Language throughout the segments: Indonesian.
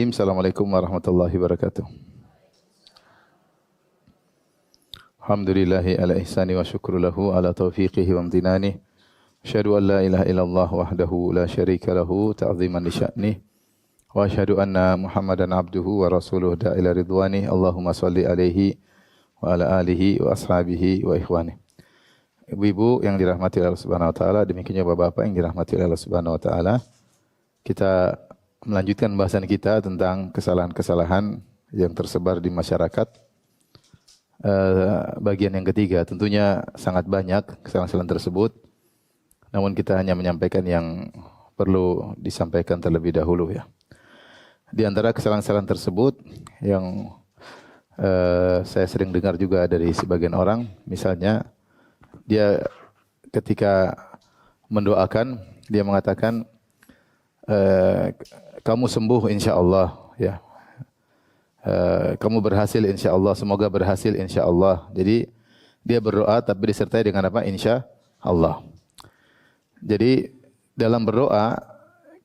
Bismillahirrahmanirrahim. Assalamualaikum warahmatullahi wabarakatuh. Alhamdulillahi ala ihsani wa syukru lahu ala taufiqihi wa amtinani. Asyhadu an la ilaha illallah wahdahu la syarika lahu ta'ziman li sya'nih. Wa asyhadu anna Muhammadan abduhu wa rasuluhu da'ila ridwani. Allahumma salli alaihi wa ala alihi wa ashabihi wa ikhwani. Ibu-ibu yang dirahmati Allah Subhanahu wa taala, demikian juga bapak yang dirahmati Allah Subhanahu wa taala. Kita melanjutkan bahasan kita tentang kesalahan-kesalahan yang tersebar di masyarakat. Bagian yang ketiga, tentunya sangat banyak kesalahan-kesalahan tersebut. Namun kita hanya menyampaikan yang perlu disampaikan terlebih dahulu ya. Di antara kesalahan-kesalahan tersebut yang saya sering dengar juga dari sebagian orang, misalnya dia ketika mendoakan, dia mengatakan, kamu sembuh insyaAllah, ya. Kamu berhasil insyaAllah, semoga berhasil insyaAllah. Jadi dia berdoa tapi disertai dengan apa? InsyaAllah. Jadi dalam berdoa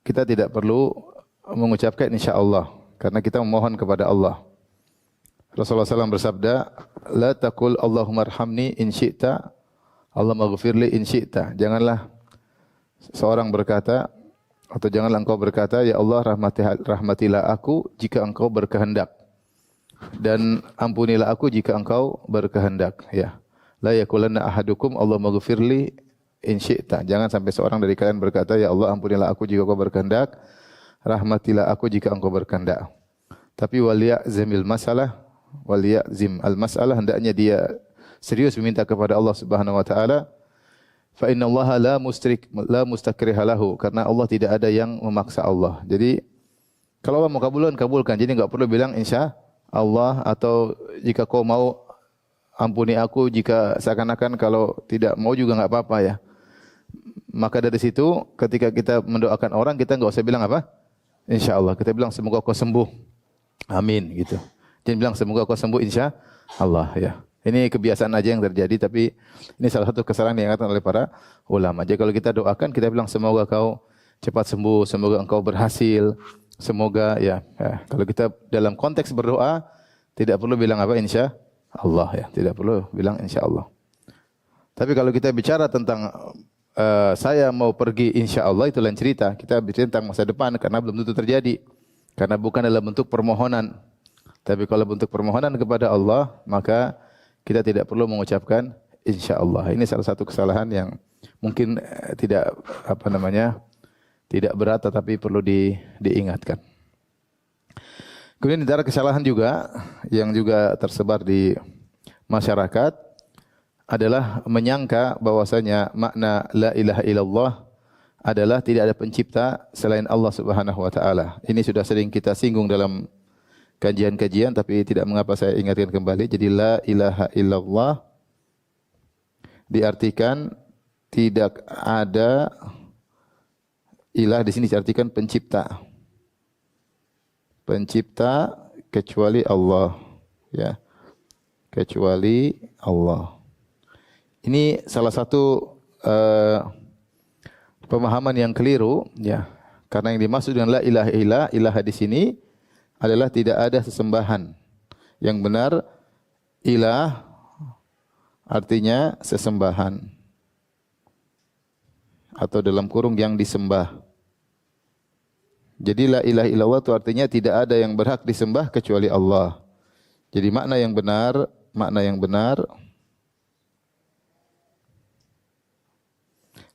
kita tidak perlu mengucapkan insyaAllah karena kita memohon kepada Allah. Rasulullah SAW bersabda, la taqul Allahumma arhamni in syi'ta, Allahumma ghafirli in syi'ta. Janganlah seorang berkata, atau janganlah engkau berkata, ya Allah rahmatilah aku jika engkau berkehendak. Dan ampunilah aku jika engkau berkehendak. Ya. La yakulanna ahadukum Allahumma ghafirli in syi'ta. Jangan sampai seorang dari kalian berkata, ya Allah ampunilah aku jika engkau berkehendak. Rahmatilah aku jika engkau berkehendak. Tapi waliya'zimil masalah, waliya'zim al-masalah, hendaknya dia serius meminta kepada Allah Subhanahu wa taala. Fa innallaha la mustakriha lahu, karena Allah tidak ada yang memaksa Allah. Jadi kalau Allah mau kabulkan. Jadi enggak perlu bilang insya Allah, atau jika kau mau ampuni aku, jika seakan-akan kalau tidak mau juga enggak apa-apa ya. Maka dari situ ketika kita mendoakan orang, kita enggak usah bilang apa? Insya Allah. Kita bilang semoga kau sembuh. Amin gitu. Jangan bilang semoga kau sembuh insya Allah ya. Ini kebiasaan aja yang terjadi, tapi ini salah satu kesalahan yang diingatkan oleh para ulama. Jadi kalau kita doakan, kita bilang semoga kau cepat sembuh, semoga engkau berhasil, semoga ya. Kalau kita dalam konteks berdoa, tidak perlu bilang apa insya Allah ya, tidak perlu bilang insya Allah. Tapi kalau kita bicara tentang saya mau pergi insya Allah, itu lain cerita. Kita bicara tentang masa depan karena belum tentu terjadi, karena bukan dalam bentuk permohonan. Tapi kalau bentuk permohonan kepada Allah, maka kita tidak perlu mengucapkan insyaAllah. Ini salah satu kesalahan yang mungkin tidak tidak berat, tetapi perlu diingatkan. Kemudian antara kesalahan juga yang juga tersebar di masyarakat adalah menyangka bahwasanya makna la ilaha illallah adalah tidak ada pencipta selain Allah Subhanahu wa taala. Ini sudah sering kita singgung dalam kajian-kajian, tapi tidak mengapa saya ingatkan kembali. Jadi la ilaha illallah diartikan tidak ada ilah, di sini diartikan pencipta. Pencipta kecuali Allah, ya. Kecuali Allah. Ini salah satu pemahaman yang keliru, ya. Karena yang dimaksud dengan la ilaha ilah di sini adalah tidak ada sesembahan. Yang benar ilah artinya sesembahan, atau dalam kurung yang disembah. Jadi la ilaha illallah itu artinya tidak ada yang berhak disembah kecuali Allah. Jadi makna yang benar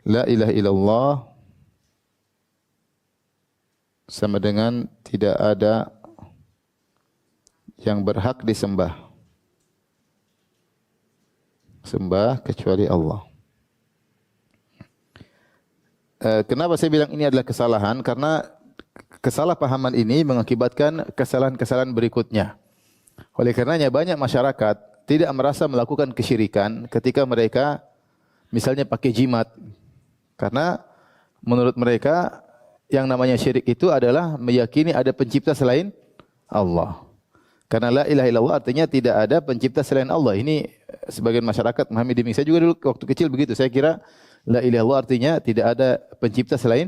la ilaha illallah sama dengan tidak ada yang berhak disembah kecuali Allah. Kenapa saya bilang ini adalah kesalahan? Karena kesalahpahaman ini mengakibatkan kesalahan-kesalahan berikutnya. Oleh karenanya banyak masyarakat tidak merasa melakukan kesyirikan ketika mereka misalnya pakai jimat. Karena menurut mereka yang namanya syirik itu adalah meyakini ada pencipta selain Allah. Karena la ilaha illallah artinya tidak ada pencipta selain Allah. Ini sebagian masyarakat memahami demikian. Saya juga dulu waktu kecil begitu. Saya kira la ilaha illallah artinya tidak ada pencipta selain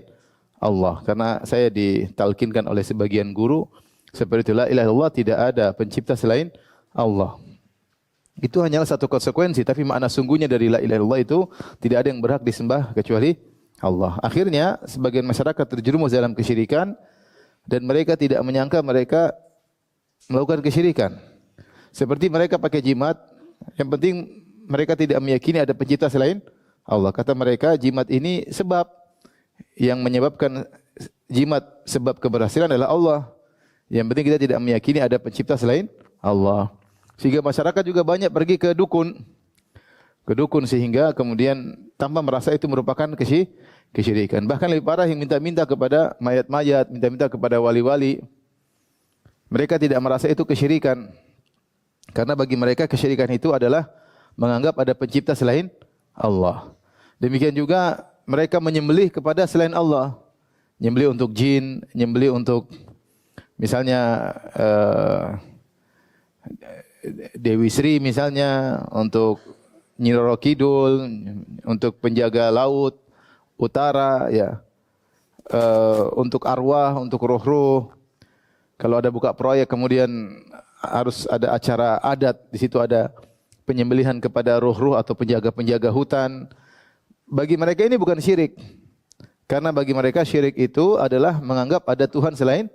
Allah. Karena saya ditalkinkan oleh sebagian guru Seperti itu, la ilaha illallah, tidak ada pencipta selain Allah. Itu hanyalah satu konsekuensi, tapi makna sungguhnya dari la ilaha illallah itu tidak ada yang berhak disembah kecuali Allah. Akhirnya sebagian masyarakat terjerumus dalam kesyirikan dan mereka tidak menyangka mereka melakukan kesyirikan. Seperti mereka pakai jimat, yang penting mereka tidak meyakini ada pencipta selain Allah. Kata mereka, jimat ini sebab yang menyebabkan jimat sebab keberhasilan adalah Allah. Yang penting kita tidak meyakini ada pencipta selain Allah. Sehingga masyarakat juga banyak pergi ke dukun. Ke dukun sehingga kemudian tanpa merasa itu merupakan kesyirikan. Bahkan lebih parah yang minta-minta kepada mayat-mayat, minta-minta kepada wali-wali. Mereka tidak merasa itu kesyirikan. Karena bagi mereka kesyirikan itu adalah menganggap ada pencipta selain Allah. Demikian juga mereka menyembelih kepada selain Allah. Menyembelih untuk jin, menyembelih untuk misalnya Dewi Sri misalnya, untuk Nyi Roro Kidul, untuk penjaga laut utara, ya, untuk arwah, untuk roh-roh. Kalau ada buka proyek kemudian harus ada acara adat, di situ ada penyembelihan kepada roh-roh atau penjaga-penjaga hutan. Bagi mereka ini bukan syirik. Karena bagi mereka syirik itu adalah menganggap ada Tuhan selain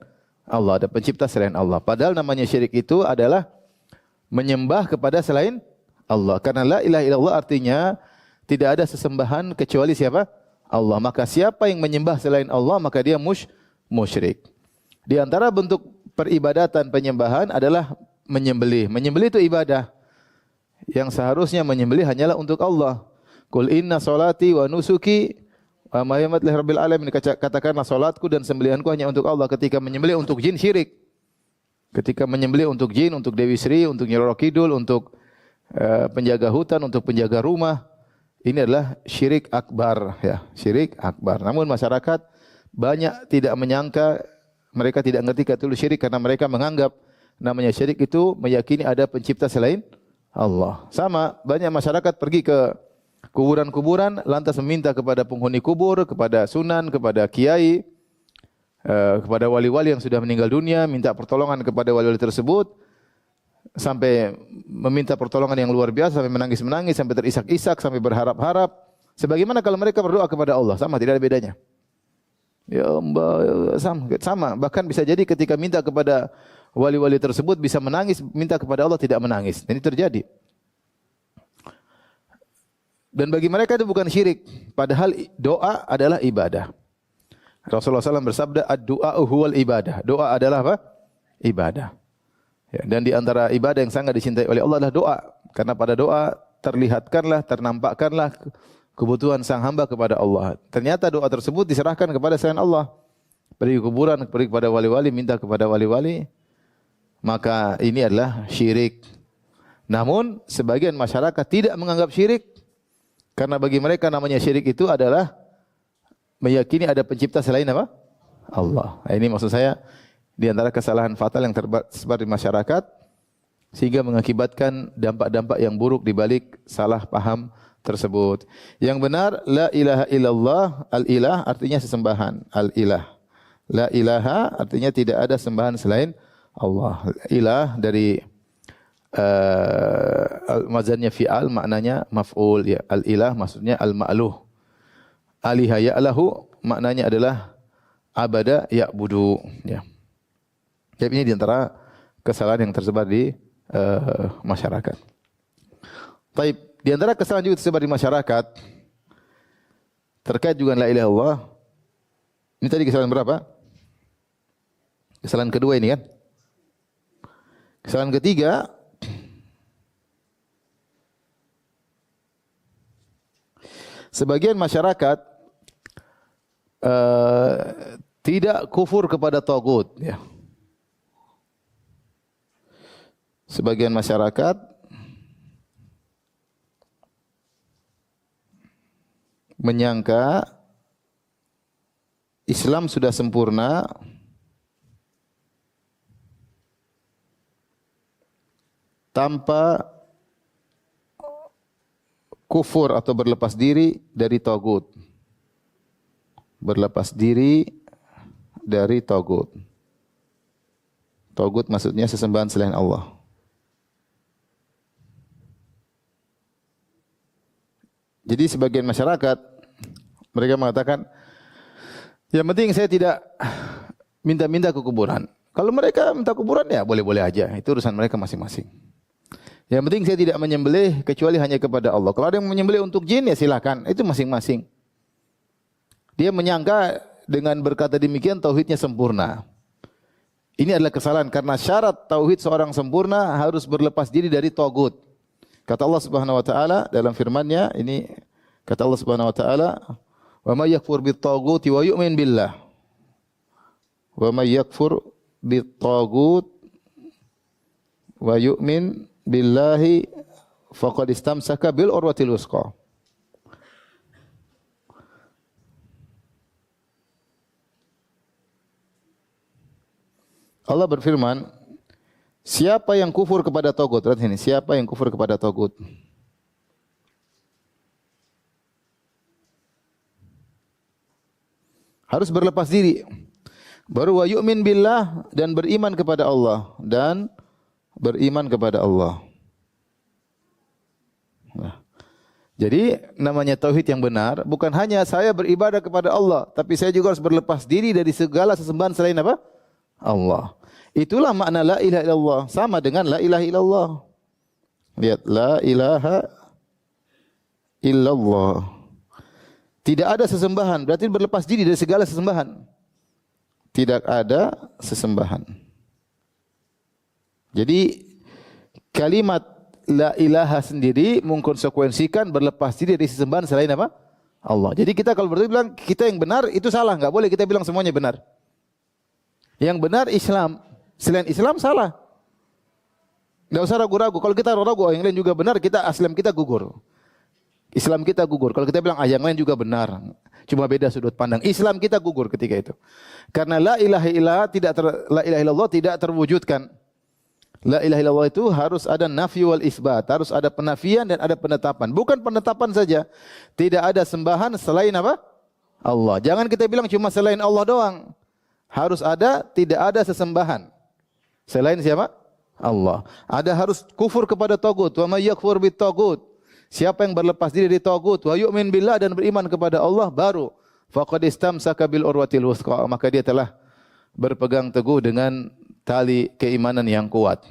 Allah, ada pencipta selain Allah. Padahal namanya syirik itu adalah menyembah kepada selain Allah. Karena la ilaha illallah artinya tidak ada sesembahan kecuali siapa? Allah. Maka siapa yang menyembah selain Allah, maka dia musyrik. Di antara bentuk peribadatan penyembahan adalah menyembelih. Menyembelih itu ibadah. Yang seharusnya menyembelih hanyalah untuk Allah. Qul inna salati wa nusuki wa mahyamat lillahi rabbil alamin. Katakanlah salatku dan sembelihanku hanya untuk Allah. Ketika menyembelih untuk jin syirik. Ketika menyembelih untuk jin, untuk Dewi Sri, untuk Nyi Roro Kidul, untuk penjaga hutan, untuk penjaga rumah, ini adalah syirik akbar, ya, syirik akbar. Namun masyarakat banyak tidak menyangka, mereka tidak ngerti kata itu syirik karena mereka menganggap namanya syirik itu meyakini ada pencipta selain Allah. Sama, banyak masyarakat pergi ke kuburan-kuburan lantas meminta kepada penghuni kubur, kepada sunan, kepada kiai, kepada wali-wali yang sudah meninggal dunia, minta pertolongan kepada wali-wali tersebut, sampai meminta pertolongan yang luar biasa, sampai menangis-menangis, sampai terisak-isak, sampai berharap-harap. Sebagaimana kalau mereka berdoa kepada Allah, sama, tidak ada bedanya. Ya Mbak, sama. Bahkan bisa jadi ketika minta kepada wali-wali tersebut bisa menangis, minta kepada Allah tidak menangis. Ini terjadi. Dan bagi mereka itu bukan syirik, padahal doa adalah ibadah. Rasulullah SAW bersabda, ad-du'a huwal ibadah. Doa adalah apa? Ibadah. Ya, dan di antara ibadah yang sangat dicintai oleh Allah adalah doa. Karena pada doa terlihatkanlah, ternampakkanlah kebutuhan sang hamba kepada Allah. Ternyata doa tersebut diserahkan kepada selain Allah. Pergi ke kuburan, pergi kepada wali-wali, minta kepada wali-wali. Maka ini adalah syirik. Namun sebagian masyarakat tidak menganggap syirik. Karena bagi mereka namanya syirik itu adalah meyakini ada pencipta selain apa? Allah. Nah, ini maksud saya di antara kesalahan fatal yang tersebar di masyarakat sehingga mengakibatkan dampak-dampak yang buruk di balik salah paham tersebut. Yang benar, la ilaha illallah, al-ilah artinya sesembahan, al-ilah. La ilaha artinya tidak ada sembahan selain Allah. Ilah dari mazannya fi'al, maknanya maf'ul, ya. Al-ilah maksudnya al-ma'luh. Aliha ya'lahu maknanya adalah abada ya'budu, ya. Jadi ini di antara kesalahan yang tersebar di masyarakat. Baik, di antara kesalahan juga tersebar di masyarakat terkait juga la ilaha illallah. Ini tadi kesalahan berapa? Kesalahan kedua ini kan? Kesalahan ketiga, sebagian masyarakat tidak kufur kepada tagut, ya. Sebagian masyarakat menyangka Islam sudah sempurna tanpa kufur atau berlepas diri dari tagut. Berlepas diri dari tagut. Tagut maksudnya sesembahan selain Allah. Jadi sebagian masyarakat mereka mengatakan, yang penting saya tidak minta-minta ke kuburan. Kalau mereka minta kuburan ya boleh-boleh aja, itu urusan mereka masing-masing. Yang penting saya tidak menyembelih kecuali hanya kepada Allah. Kalau ada yang menyembelih untuk jin ya silakan, itu masing-masing. Dia menyangka dengan berkata demikian tauhidnya sempurna. Ini adalah kesalahan karena syarat tauhid seorang sempurna harus berlepas diri dari tagut. Kata Allah Subhanahu wa taala dalam firman-Nya, ini kata Allah Subhanahu wa taala, "Wa may yakfur bit-taghuti wa yu'min billah." Wa may yakfur bit-taghut wa yu'min billahi faqad istamsaka bil urwatil wuthqa. Allah berfirman, siapa yang kufur kepada tagut? Lihat sini, siapa yang kufur kepada tagut? Harus berlepas diri. Baru wa yu'min billah dan beriman kepada Allah dan beriman kepada Allah. Nah, jadi namanya tauhid yang benar bukan hanya saya beribadah kepada Allah, tapi saya juga harus berlepas diri dari segala sesembahan selain apa? Allah. Itulah makna la ilaha illallah, sama dengan la ilaha illallah. Lihat, la ilaha illallah. Tidak ada sesembahan, berarti berlepas diri dari segala sesembahan. Tidak ada sesembahan. Jadi kalimat la ilaha sendiri mengkonsekuensikan berlepas diri dari sesembahan selain apa? Allah. Jadi kita kalau berarti bilang kita yang benar itu salah, enggak boleh kita bilang semuanya benar. Yang benar Islam, selain Islam salah. Enggak usah ragu-ragu. Kalau kita ragu yang lain juga benar, Islam kita gugur. Islam kita gugur. Kalau kita bilang yang lain juga benar, cuma beda sudut pandang. Islam kita gugur ketika itu. Karena la ilaha illallah tidak terwujudkan. La ilaha illallah itu harus ada nafi wal isbat, harus ada penafian dan ada penetapan. Bukan penetapan saja. Tidak ada sembahan selain apa? Allah. Jangan kita bilang cuma selain Allah doang. Harus ada, tidak ada sesembahan selain siapa? Allah. Ada harus kufur kepada tagut. Wa may yakfur bit tagut. Siapa yang berlepas diri dari tagut, wa yu'min billah dan beriman kepada Allah, baru faqad istamsaka bil urwatil wuthqa, maka dia telah berpegang teguh dengan tali keimanan yang kuat.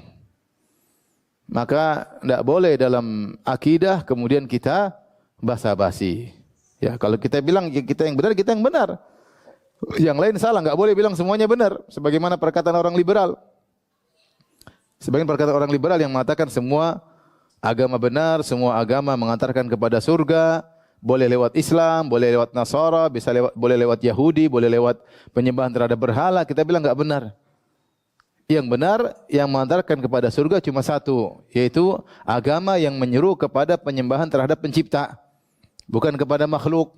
Maka tidak boleh dalam akidah kemudian kita basa-basi. Ya, kalau kita bilang kita yang benar, kita yang benar. Yang lain salah, enggak boleh bilang semuanya benar. Sebagaimana perkataan orang liberal. Sebagian perkataan orang liberal yang mengatakan semua agama benar, semua agama mengantarkan kepada surga, boleh lewat Islam, boleh lewat Nasara, boleh lewat Yahudi, boleh lewat penyembahan terhadap berhala. Kita bilang enggak benar. Yang benar yang mengantarkan kepada surga cuma satu, yaitu agama yang menyeru kepada penyembahan terhadap pencipta, bukan kepada makhluk.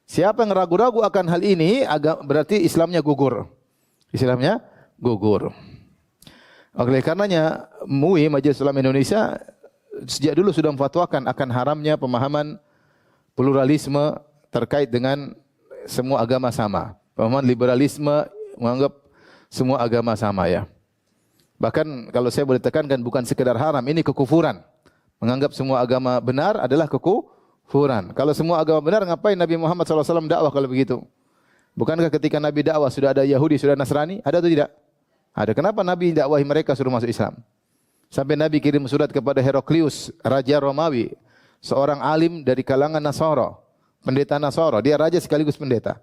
Siapa yang ragu-ragu akan hal ini, berarti Islamnya gugur. Islamnya gugur. Oleh karenanya, MUI, Majelis Ulama Indonesia, sejak dulu sudah memfatwakan akan haramnya pemahaman pluralisme terkait dengan semua agama sama. Pemahaman liberalisme menganggap semua agama sama ya. Bahkan kalau saya boleh tekankan bukan sekedar haram, ini kekufuran. Menganggap semua agama benar adalah kekufuran. Kalau semua agama benar, ngapain Nabi Muhammad SAW dakwah kalau begitu? Bukankah ketika Nabi dakwah sudah ada Yahudi, sudah Nasrani? Ada atau tidak? Ada. Kenapa Nabi dakwahi mereka suruh masuk Islam? Sampai Nabi kirim surat kepada Heraklius, Raja Romawi, seorang alim dari kalangan Nasara, pendeta Nasara. Dia raja sekaligus pendeta.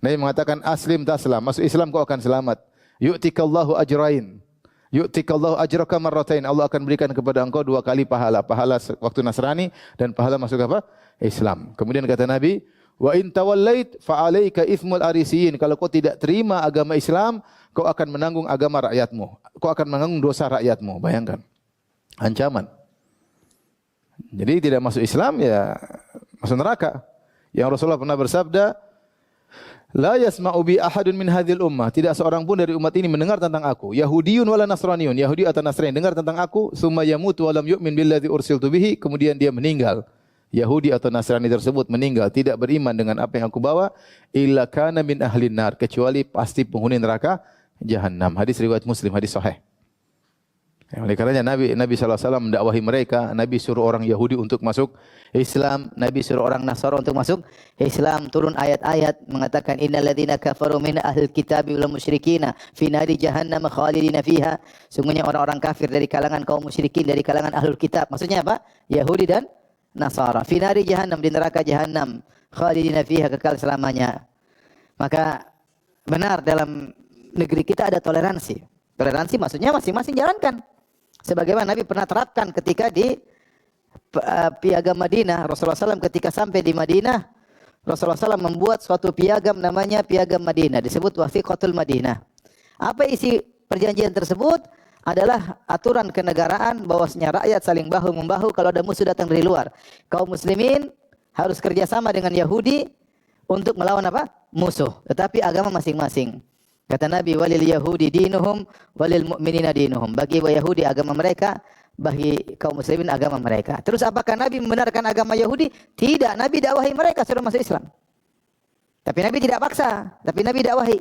Nabi mengatakan, aslim taslam, masuk Islam kau akan selamat. Yu'tikallahu ajrain. Yu'tikallahu ajraka marratain. Allah akan berikan kepada engkau 2 kali pahala. Pahala waktu Nasrani dan pahala masuk apa? Islam. Kemudian kata Nabi, wa in tawallait fa alayka itsmul arisiyin. Kalau kau tidak terima agama Islam, kau akan menanggung agama rakyatmu. Kau akan menanggung dosa rakyatmu. Bayangkan. Ancaman. Jadi tidak masuk Islam ya masuk neraka. Yang Rasulullah pernah bersabda, la yasma'u bi ahadun min hadhil ummah. Tidak seorang pun dari umat ini mendengar tentang aku. Yahudiyun wala nasraniyun. Yahudi atau Nasrani dengar tentang aku, summa yamutu wa lam yu'min billadzi ursiltu bihi, kemudian dia meninggal. Yahudi atau Nasrani tersebut meninggal tidak beriman dengan apa yang aku bawa, illa kana min ahlin nar, kecuali pasti penghuni neraka jahannam. Hadis riwayat Muslim, hadis sahih. Ya, oleh karenanya Nabi SAW mendakwahi mereka. Nabi suruh orang Yahudi untuk masuk Islam. Nabi suruh orang Nasara untuk masuk Islam. Turun ayat-ayat mengatakan innal ladzina kafaru min ahlil kitabi wal musyrikina fi nari jahannam khalidina fiha. Sungguhnya orang-orang kafir dari kalangan kaum musyrikin dari kalangan ahlul kitab. Maksudnya apa? Yahudi dan Nasara. Fi nari jahannam, di neraka jahannam, khalidina fiha, kekal selamanya. Maka benar dalam negeri kita ada toleransi. Toleransi maksudnya masing-masing jalankan. Sebagaimana Nabi pernah terapkan ketika di piagam Madinah. Rasulullah SAW ketika sampai di Madinah, Rasulullah SAW membuat suatu piagam namanya piagam Madinah. Disebut Wathiqatul Madinah. Apa isi perjanjian tersebut? Adalah aturan kenegaraan bahwasanya rakyat saling bahu-membahu kalau ada musuh datang dari luar. Kaum muslimin harus kerjasama dengan Yahudi untuk melawan apa? Musuh. Tetapi agama masing-masing. Kata Nabi, walil Yahudi dinuhum, walil mu'minina dinuhum. Bagi Yahudi agama mereka, bagi kaum muslimin agama mereka. Terus apakah Nabi membenarkan agama Yahudi? Tidak. Nabi dakwahi mereka suruh masuk Islam. Tapi Nabi tidak paksa. Tapi Nabi dakwahi.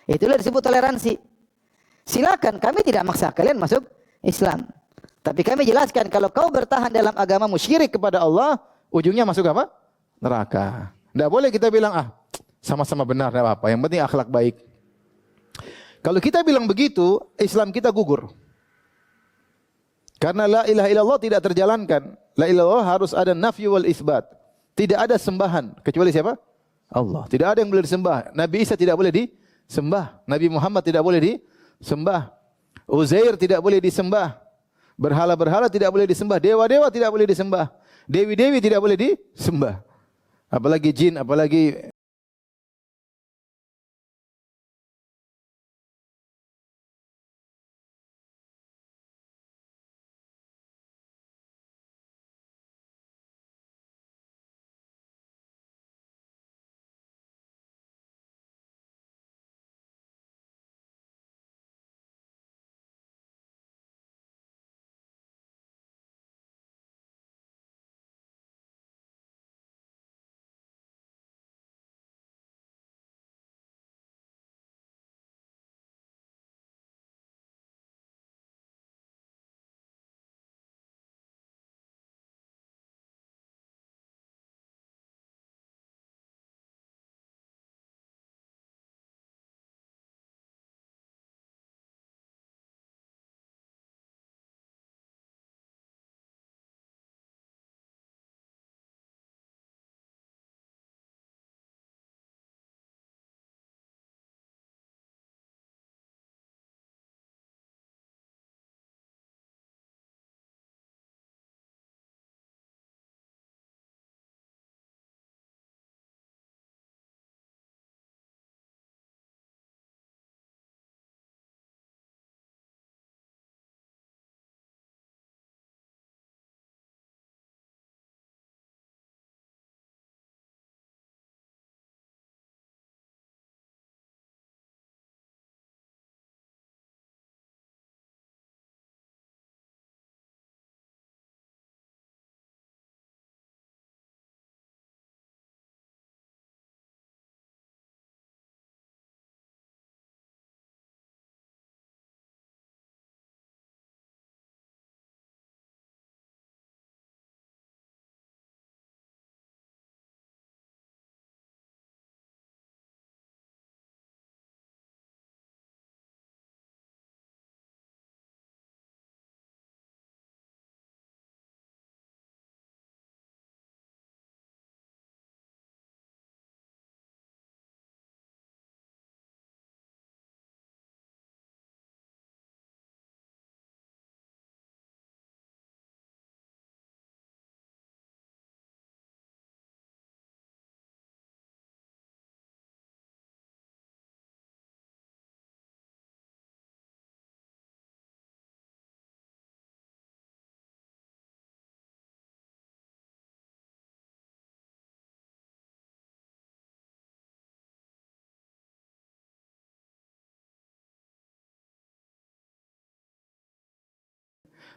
Itulah disebut toleransi. Silakan, kami tidak maksa kalian masuk Islam. Tapi kami jelaskan kalau kau bertahan dalam agama syirik kepada Allah, ujungnya masuk apa? Neraka. Tidak boleh kita bilang, sama-sama benar, tidak apa-apa. Yang penting akhlak baik. Kalau kita bilang begitu, Islam kita gugur. Karena la ilaha illallah tidak terjalankan. La ilaha illallah harus ada nafyu wal isbat. Tidak ada sembahan kecuali siapa? Allah. Tidak ada yang boleh disembah. Nabi Isa tidak boleh disembah. Nabi Muhammad tidak boleh disembah. Uzair tidak boleh disembah. Berhala-berhala tidak boleh disembah. Dewa-dewa tidak boleh disembah. Dewi-dewi tidak boleh disembah. Apalagi jin, apalagi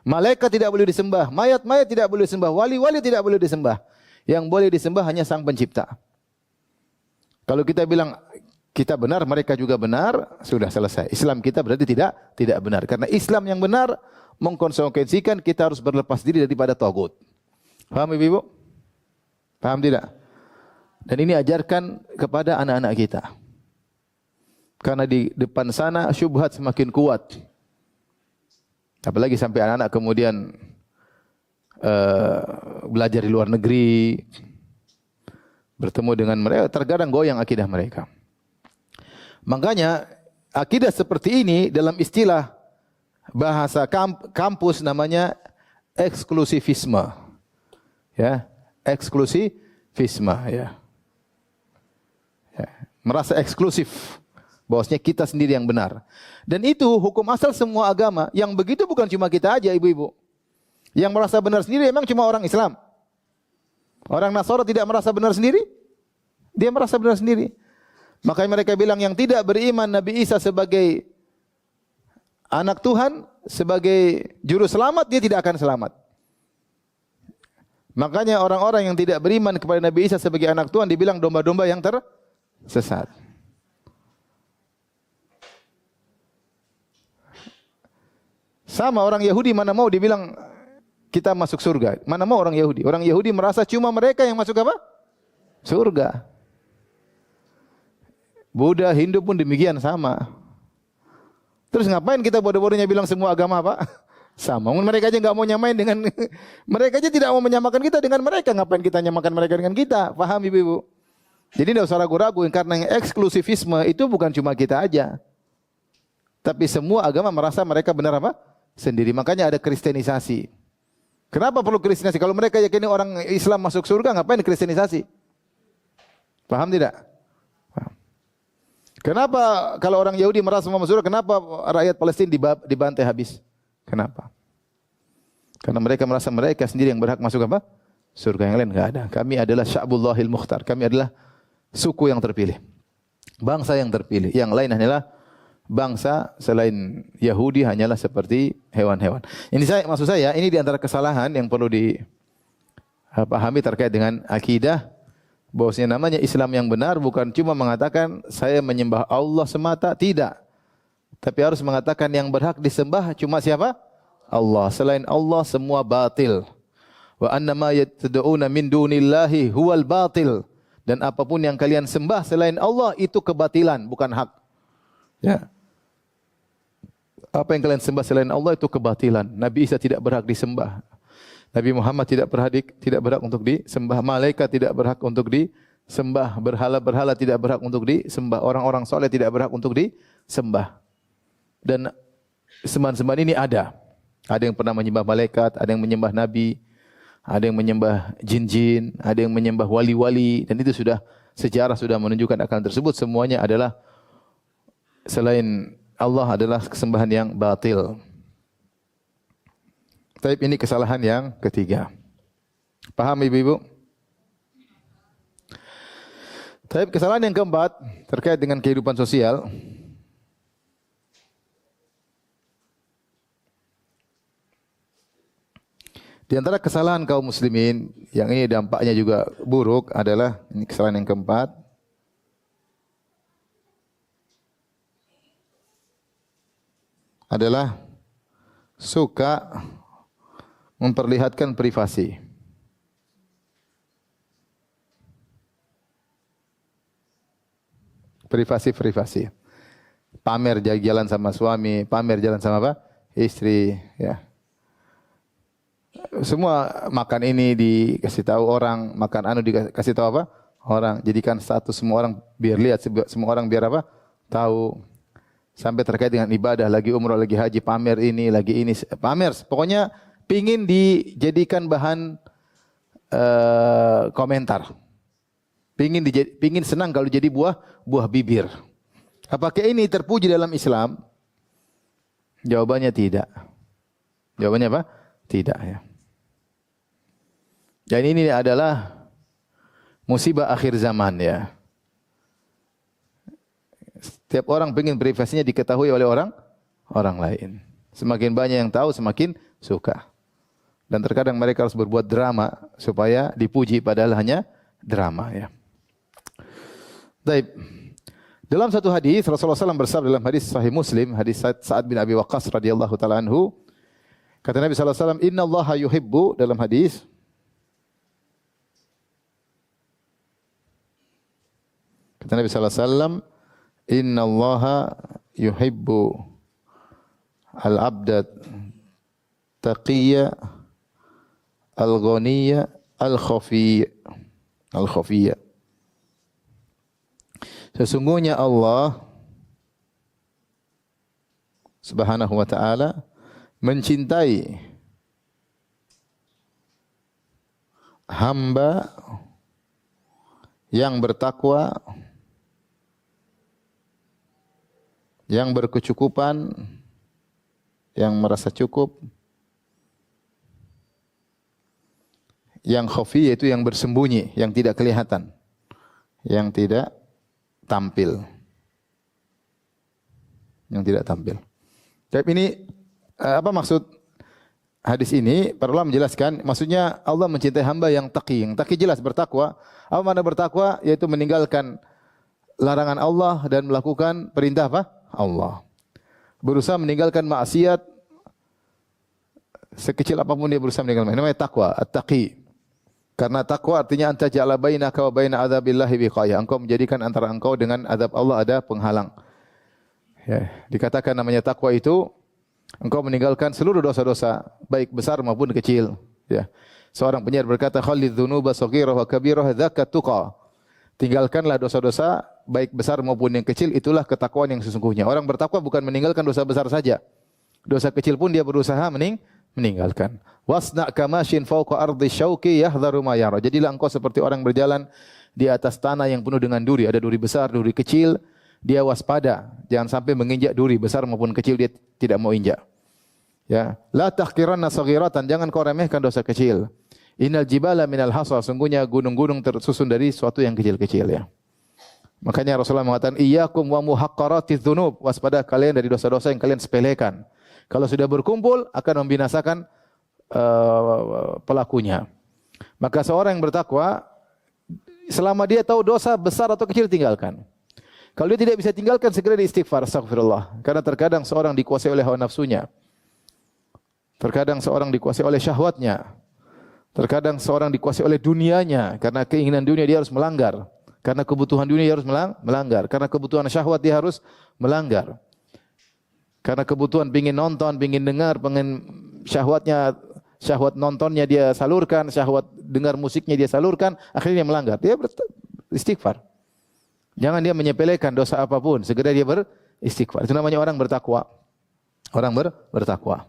malaikat tidak boleh disembah, mayat-mayat tidak boleh disembah, wali-wali tidak boleh disembah. Yang boleh disembah hanya Sang Pencipta. Kalau kita bilang kita benar, mereka juga benar, sudah selesai. Islam kita berarti tidak benar. Karena Islam yang benar mengkonsekuensikan kita harus berlepas diri daripada tagut. Paham Ibu? Paham tidak? Dan ini ajarkan kepada anak-anak kita. Karena di depan sana syubhat semakin kuat. Apalagi sampai anak-anak kemudian belajar di luar negeri, bertemu dengan mereka, terkadang goyang akidah mereka. Makanya akidah seperti ini dalam istilah bahasa kampus namanya eksklusivisme. Ya, eksklusivisme ya. Ya, merasa eksklusif bahwasanya kita sendiri yang benar. Dan itu hukum asal semua agama. Yang begitu bukan cuma kita aja, ibu-ibu. Yang merasa benar sendiri memang cuma orang Islam. Orang Nasara tidak merasa benar sendiri? Dia merasa benar sendiri. Makanya mereka bilang yang tidak beriman Nabi Isa sebagai anak Tuhan, sebagai juru selamat, dia tidak akan selamat. Makanya orang-orang yang tidak beriman kepada Nabi Isa sebagai anak Tuhan dibilang domba-domba yang tersesat. Sama orang Yahudi mana mau dibilang kita masuk surga. Mana mau orang Yahudi. Orang Yahudi merasa cuma mereka yang masuk apa? Surga. Buddha, Hindu pun demikian sama. Terus ngapain kita bodoh-bodohnya bilang semua agama apa? Sama. Mereka aja nggak mau nyamain dengan mereka aja tidak mau menyamakan kita dengan mereka. Ngapain kita nyamakan mereka dengan kita? Paham ibu-ibu? Jadi tidak usah ragu-ragu karena yang eksklusivisme itu bukan cuma kita aja. Tapi semua agama merasa mereka benar apa? Sendiri. Makanya ada kristenisasi. Kenapa perlu kristenisasi? Kalau mereka yakini orang Islam masuk surga, ngapain kristenisasi? Paham tidak? Paham. Kenapa kalau orang Yahudi merasa masuk surga, kenapa rakyat Palestina dibantai habis? Kenapa? Karena mereka merasa mereka sendiri yang berhak masuk apa? Surga, yang lain enggak ada. Kami adalah Sya'bullahil Mukhtar. Kami adalah suku yang terpilih. Bangsa yang terpilih. Yang lain hanyalah bangsa selain Yahudi hanyalah seperti hewan-hewan. Maksud saya, ini di antara kesalahan yang perlu dipahami terkait dengan akidah. Bahwasanya namanya Islam yang benar bukan cuma mengatakan saya menyembah Allah semata, tidak. Tapi harus mengatakan yang berhak disembah cuma siapa? Allah. Selain Allah semua batil. Wa annama yatad'una min dunillahi huwal batil. Dan apapun yang kalian sembah selain Allah itu kebatilan, bukan hak. Ya. Apa yang kalian sembah selain Allah itu kebatilan. Nabi Isa tidak berhak disembah. Nabi Muhammad tidak berhak untuk disembah. Malaikat tidak berhak untuk disembah. Berhala-berhala tidak berhak untuk disembah. Orang-orang soleh tidak berhak untuk disembah. Dan sembahan-sembahan ini ada. Ada yang pernah menyembah malaikat, ada yang menyembah nabi, ada yang menyembah jin-jin, ada yang menyembah wali-wali, dan itu sejarah sudah menunjukkan akan tersebut semuanya adalah selain Allah adalah kesembahan yang batil. Tapi ini kesalahan yang ketiga. Paham ibu-ibu? Tapi kesalahan yang keempat terkait dengan kehidupan sosial. Di antara kesalahan kaum muslimin yang ini dampaknya juga buruk adalah ini kesalahan yang keempat. Adalah suka memperlihatkan privasi. Privasi. Pamer jalan sama suami, pamer jalan sama apa? Istri, ya. Semua makan ini dikasih tahu orang, makan anu dikasih tahu apa? Orang. Jadikan status semua orang biar lihat, semua orang biar apa? Tahu. Sampai terkait dengan ibadah, lagi umrah, lagi haji, pamer ini, lagi ini, pamer. Pokoknya pingin dijadikan bahan komentar. Pingin senang kalau jadi buah bibir. Apakah ini terpuji dalam Islam? Jawabannya tidak. Jawabannya apa? Tidak ya. Dan ini adalah musibah akhir zaman ya. Setiap orang ingin privasinya diketahui oleh orang lain. Semakin banyak yang tahu, semakin suka. Dan terkadang mereka harus berbuat drama supaya dipuji padahal hanya drama ya. Baik. Dalam satu hadis Rasulullah SAW bersabda dalam hadis Sahih Muslim, hadis Sa'ad bin Abi Waqqas radhiyallahu taala anhu, kata Nabi sallallahu alaihi wasallam, "Inna Allaha yuhibbu," dalam hadis, kata Nabi sallallahu alaihi wasallam, "Inna Allaha yuhibbu al-'abda taqiyya al-ghaniyya al-khafiyya." Al-khafiyya. Sesungguhnya Allah Subhanahu wa taala mencintai hamba yang bertakwa, yang berkecukupan, yang merasa cukup, yang khafi yaitu yang bersembunyi, yang tidak kelihatan, yang tidak tampil. Yang tidak tampil. Tapi ini apa maksud hadis ini? Para ulama menjelaskan, maksudnya Allah mencintai hamba yang taqi. Yang taqi jelas bertakwa. Apa makna bertakwa? Yaitu meninggalkan larangan Allah dan melakukan perintah apa? Allah. Berusaha meninggalkan maksiat sekecil apapun dia berusaha meninggalkan. Ini namanya takwa, at-taqi. Karena takwa artinya anta ja'ala bainaka wa baina adzabillahi wiqayah. Engkau menjadikan antara engkau dengan azab Allah ada penghalang. Ya, dikatakan namanya takwa itu engkau meninggalkan seluruh dosa-dosa baik besar maupun kecil, ya. Seorang penyair berkata, "Khallidz dzunuba shaghirah wa kabirah dzakat tuqa." Tinggalkanlah dosa-dosa baik besar maupun yang kecil, itulah ketakwaan yang sesungguhnya. Orang bertakwa bukan meninggalkan dosa besar saja. Dosa kecil pun dia berusaha meninggalkan. Wasna kamashin fawqa ardi syauqi yahdharu ma yara. Jadilah engkau seperti orang berjalan di atas tanah yang penuh dengan duri. Ada duri besar, duri kecil. Dia waspada, jangan sampai menginjak duri besar maupun kecil dia tidak mau injak. Ya, la tahqiranna saghiratan, jangan kau remehkan dosa kecil. Innal jibala minal hasa, sungguhnya gunung-gunung tersusun dari sesuatu yang kecil-kecil, ya. Makanya Rasulullah mengatakan, iyyakum wa muhaqqaratiz dzunub, waspada kalian dari dosa-dosa yang kalian sepelekan. Kalau sudah berkumpul akan membinasakan pelakunya. Maka seorang yang bertakwa, selama dia tahu dosa besar atau kecil, tinggalkan. Kalau dia tidak bisa tinggalkan, segera istighfar, astagfirullah. Karena terkadang seorang dikuasai oleh hawa nafsunya. Terkadang seorang dikuasai oleh syahwatnya. Terkadang seorang dikuasai oleh dunianya. Karena keinginan dunia dia harus melanggar. Karena kebutuhan dunia dia harus melanggar. Karena kebutuhan syahwat dia harus melanggar. Karena kebutuhan pingin nonton, pingin dengar, pengen syahwatnya, syahwat nontonnya dia salurkan, syahwat dengar musiknya dia salurkan, akhirnya dia melanggar. Dia beristighfar. Jangan dia menyepelekan dosa apapun, segera dia beristighfar. Itu namanya orang bertakwa. Orang bertakwa.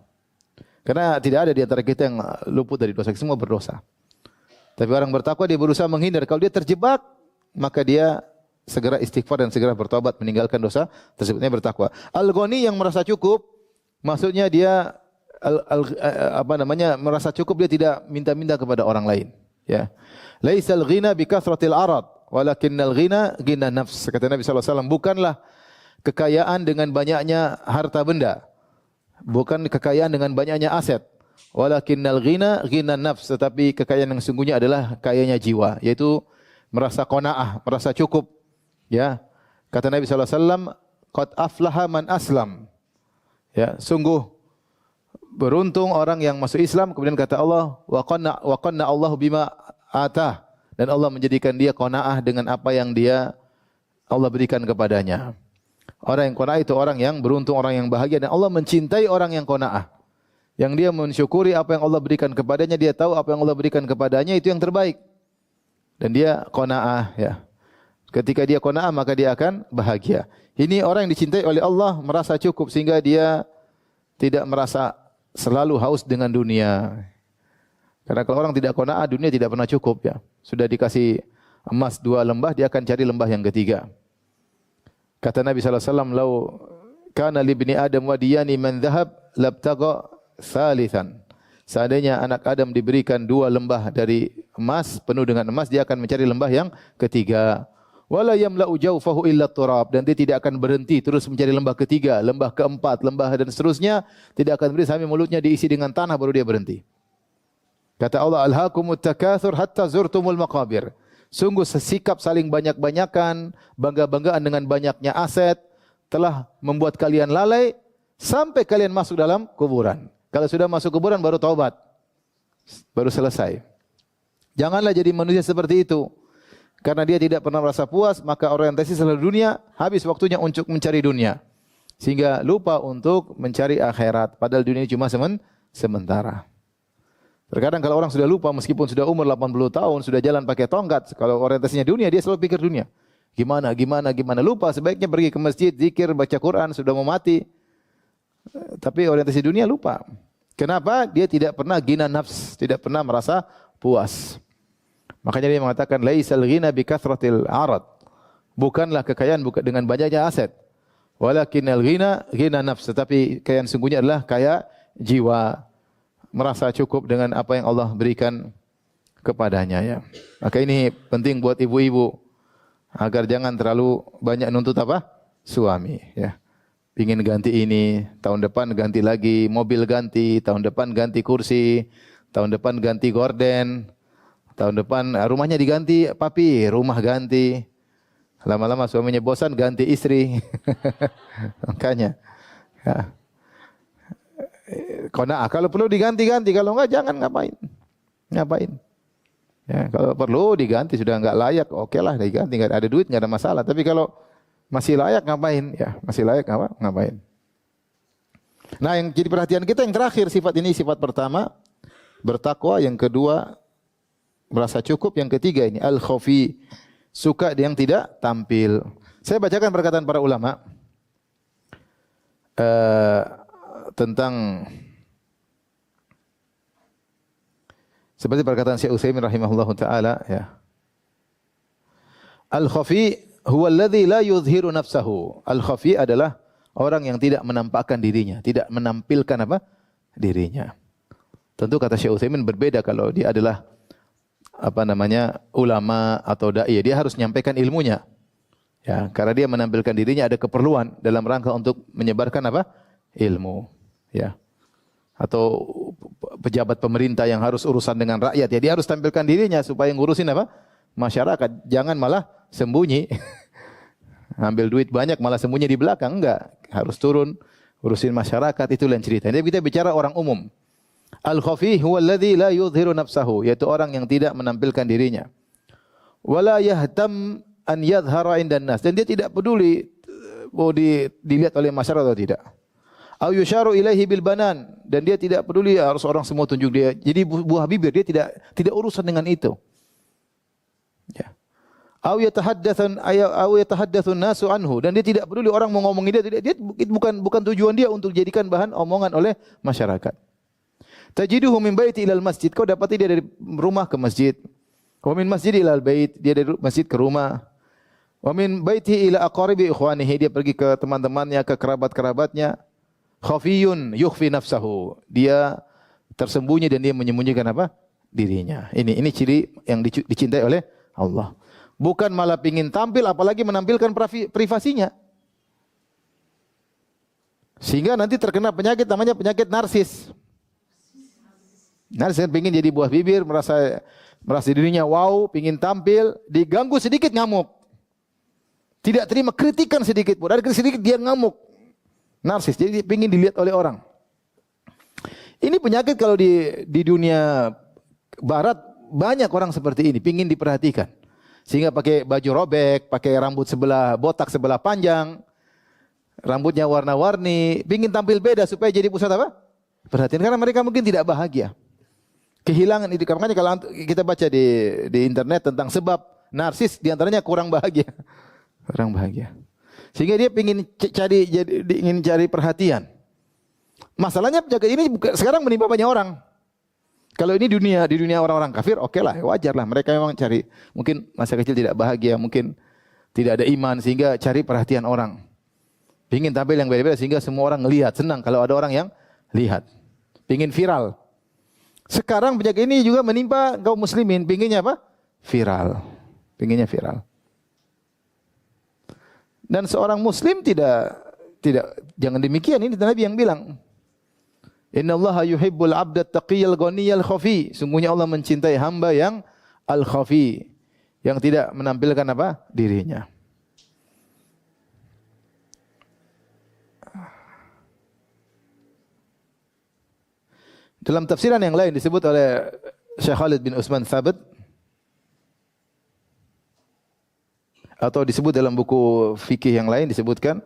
Karena tidak ada di antara kita yang luput dari dosa, semua berdosa. Tapi orang bertakwa dia berusaha menghindar. Kalau dia terjebak, maka dia segera istighfar dan segera bertobat meninggalkan dosa tersebutnya bertakwa. Al-Ghani yang merasa cukup, maksudnya dia merasa cukup, dia tidak minta-minta kepada orang lain, ya. Laisal ghina bi kathratil arad, walakinnal ghina ghina nafs. Kata Nabi sallallahu alaihi wasallam, bukanlah kekayaan dengan banyaknya harta benda, bukan kekayaan dengan banyaknya aset, walakinnal ghina ghina nafs, tetapi kekayaan yang sungguhnya adalah kayanya jiwa, yaitu merasa qanaah, merasa cukup. Ya, kata Nabi sallallahu alaihi wasallam, qad aflaha man aslam. Ya, sungguh beruntung orang yang masuk Islam. Kemudian kata Allah, wa qanna Allahu bima atah, dan Allah menjadikan dia qanaah dengan apa yang Allah berikan kepadanya. Orang yang qanaah itu orang yang beruntung, orang yang bahagia, dan Allah mencintai orang yang qanaah. Yang dia mensyukuri apa yang Allah berikan kepadanya, dia tahu apa yang Allah berikan kepadanya itu yang terbaik. Dan dia qanaah, ya. Ketika dia qanaah maka dia akan bahagia. Ini orang yang dicintai oleh Allah, merasa cukup sehingga dia tidak merasa selalu haus dengan dunia. Karena kalau orang tidak qanaah, dunia tidak pernah cukup, ya. Sudah dikasih emas 2 lembah, dia akan cari lembah yang ketiga. Kata Nabi sallallahu alaihi wasallam, "Lau kana li ibni Adam wadiyani man dhahab labtagha thalithan." Seandainya anak Adam diberikan 2 lembah dari emas, penuh dengan emas, dia akan mencari lembah yang ketiga. Wala yamla'u jawfahu illa turab, dan dia tidak akan berhenti terus mencari lembah ketiga, lembah keempat, lembah dan seterusnya, tidak akan berhenti sampai mulutnya diisi dengan tanah baru dia berhenti. Kata Allah, alhaakumut takatsur hatta zurtumul maqabir. Sungguh sikap saling banyak-banyakan, bangga-banggaan dengan banyaknya aset telah membuat kalian lalai sampai kalian masuk dalam kuburan. Kalau sudah masuk kuburan baru taubat. Baru selesai. Janganlah jadi manusia seperti itu. Karena dia tidak pernah merasa puas, maka orientasi selalu dunia, habis waktunya untuk mencari dunia. Sehingga lupa untuk mencari akhirat. Padahal dunia ini cuma sementara. Terkadang kalau orang sudah lupa, meskipun sudah umur 80 tahun, sudah jalan pakai tongkat, kalau orientasinya dunia, dia selalu pikir dunia. Gimana. Lupa, sebaiknya pergi ke masjid, zikir, baca Quran, sudah mau mati. Tapi orientasi dunia lupa. Kenapa? Dia tidak pernah ghina nafs, tidak pernah merasa puas. Makanya dia mengatakan laisal ghina bi kathratil arad. Bukanlah kekayaan dengan banyaknya aset. Walakinnal ghina nafs, tetapi kekayaan sungguhnya adalah kaya jiwa. Merasa cukup dengan apa yang Allah berikan kepadanya ya. Maka ini penting buat ibu-ibu agar jangan terlalu banyak nuntut apa? Suami ya. Pingin ganti ini, tahun depan ganti lagi, mobil ganti, tahun depan ganti kursi, tahun depan ganti gorden. Tahun depan rumahnya diganti, papi, rumah ganti. Lama-lama suaminya bosan, ganti istri. Makanya. Ya. Kalau perlu diganti-ganti, kalau enggak jangan ngapain. Ya, kalau perlu diganti sudah enggak layak, oke lah diganti, enggak ada duit, enggak ada masalah. Tapi kalau masih layak ngapain? Ya, masih layak ngapain? Nah, yang jadi perhatian kita yang terakhir sifat ini, sifat pertama bertakwa, yang kedua merasa cukup, yang ketiga ini al-khafi, suka yang tidak tampil. Saya bacakan perkataan para ulama tentang seperti perkataan Syekh Utsaimin rahimahullahu taala ya. Al-khafi huwa alladhi la yuzhiru nafsahu. Al-khafi adalah orang yang tidak menampakkan dirinya, tidak menampilkan apa? Dirinya. Tentu kata Syekh Utsaimin berbeda kalau dia adalah ulama atau dai, dia harus menyampaikan ilmunya. Ya, karena dia menampilkan dirinya ada keperluan dalam rangka untuk menyebarkan apa? Ilmu, ya. Atau pejabat pemerintah yang harus urusan dengan rakyat, ya dia harus tampilkan dirinya supaya ngurusin apa? Masyarakat. Jangan malah sembunyi. Ambil duit banyak malah sembunyi di belakang, enggak. Harus turun urusin masyarakat, itu lain cerita. Jadi kita bicara orang umum. Al-khafi huwa alladhi la yudhiru nafsahu, yaitu orang yang tidak menampilkan dirinya. Wala yahtam an yadhhara indan nas, dan dia tidak peduli mau dilihat oleh masyarakat atau tidak. Au yusharu ilaihi bil banan, dan dia tidak peduli harus orang semua tunjuk dia. Jadi buah bibir, dia tidak urusan dengan itu. Ya. Au yatahaddatsun nasu anhu, dan dia tidak peduli orang mau ngomongin dia bukan tujuan dia untuk dijadikan bahan omongan oleh masyarakat. Tajiduhu min baiti ilal masjid, kau dapati dia dari rumah ke masjid. Wa min masjid ilal bait, dia dari masjid ke rumah. Wa min baiti ila aqaribi ikhwanihi, dia pergi ke teman-temannya, ke kerabat-kerabatnya. Khafiyun yukhfi nafsahu, dia tersembunyi dan dia menyembunyikan apa? Dirinya. Ini ciri yang dicintai oleh Allah. Bukan malah pingin tampil, apalagi menampilkan privasinya. Sehingga nanti terkena penyakit namanya penyakit narsis. Narsis pingin jadi buah bibir, merasa dirinya wow, pingin tampil, diganggu sedikit ngamuk. Tidak terima kritikan sedikit pun, ada sedikit dia ngamuk. Narsis, jadi pingin dilihat oleh orang. Ini penyakit kalau di dunia barat banyak orang seperti ini, pingin diperhatikan. Sehingga pakai baju robek, pakai rambut botak sebelah panjang, rambutnya warna-warni, pingin tampil beda supaya jadi pusat apa? Perhatian, karena mereka mungkin tidak bahagia. Kehilangan itu, makanya kalau kita baca di internet tentang sebab narsis, diantaranya kurang bahagia. Kurang bahagia. Sehingga dia ingin cari perhatian. Masalahnya penyakit ini sekarang menimpa banyak orang. Kalau ini di dunia orang-orang kafir, oke lah, wajar lah. Mereka memang cari, mungkin masa kecil tidak bahagia, mungkin tidak ada iman, sehingga cari perhatian orang. Pingin tampil yang beda-beda sehingga semua orang ngelihat, senang kalau ada orang yang lihat. Pingin viral. Sekarang penyakit ini juga menimpa kaum muslimin, pinginnya apa? Viral. Pinginnya viral. Dan seorang muslim tidak jangan demikian, ini Nabi yang bilang. Innallaha yuhibbul 'abda at-taqiyyal ghaniyal khafi. Sungguhnya Allah mencintai hamba yang al-khafi, yang tidak menampilkan apa? Dirinya. Dalam tafsiran yang lain disebut oleh Syekh Khalid bin Utsman Thabit atau disebut dalam buku fikih yang lain disebutkan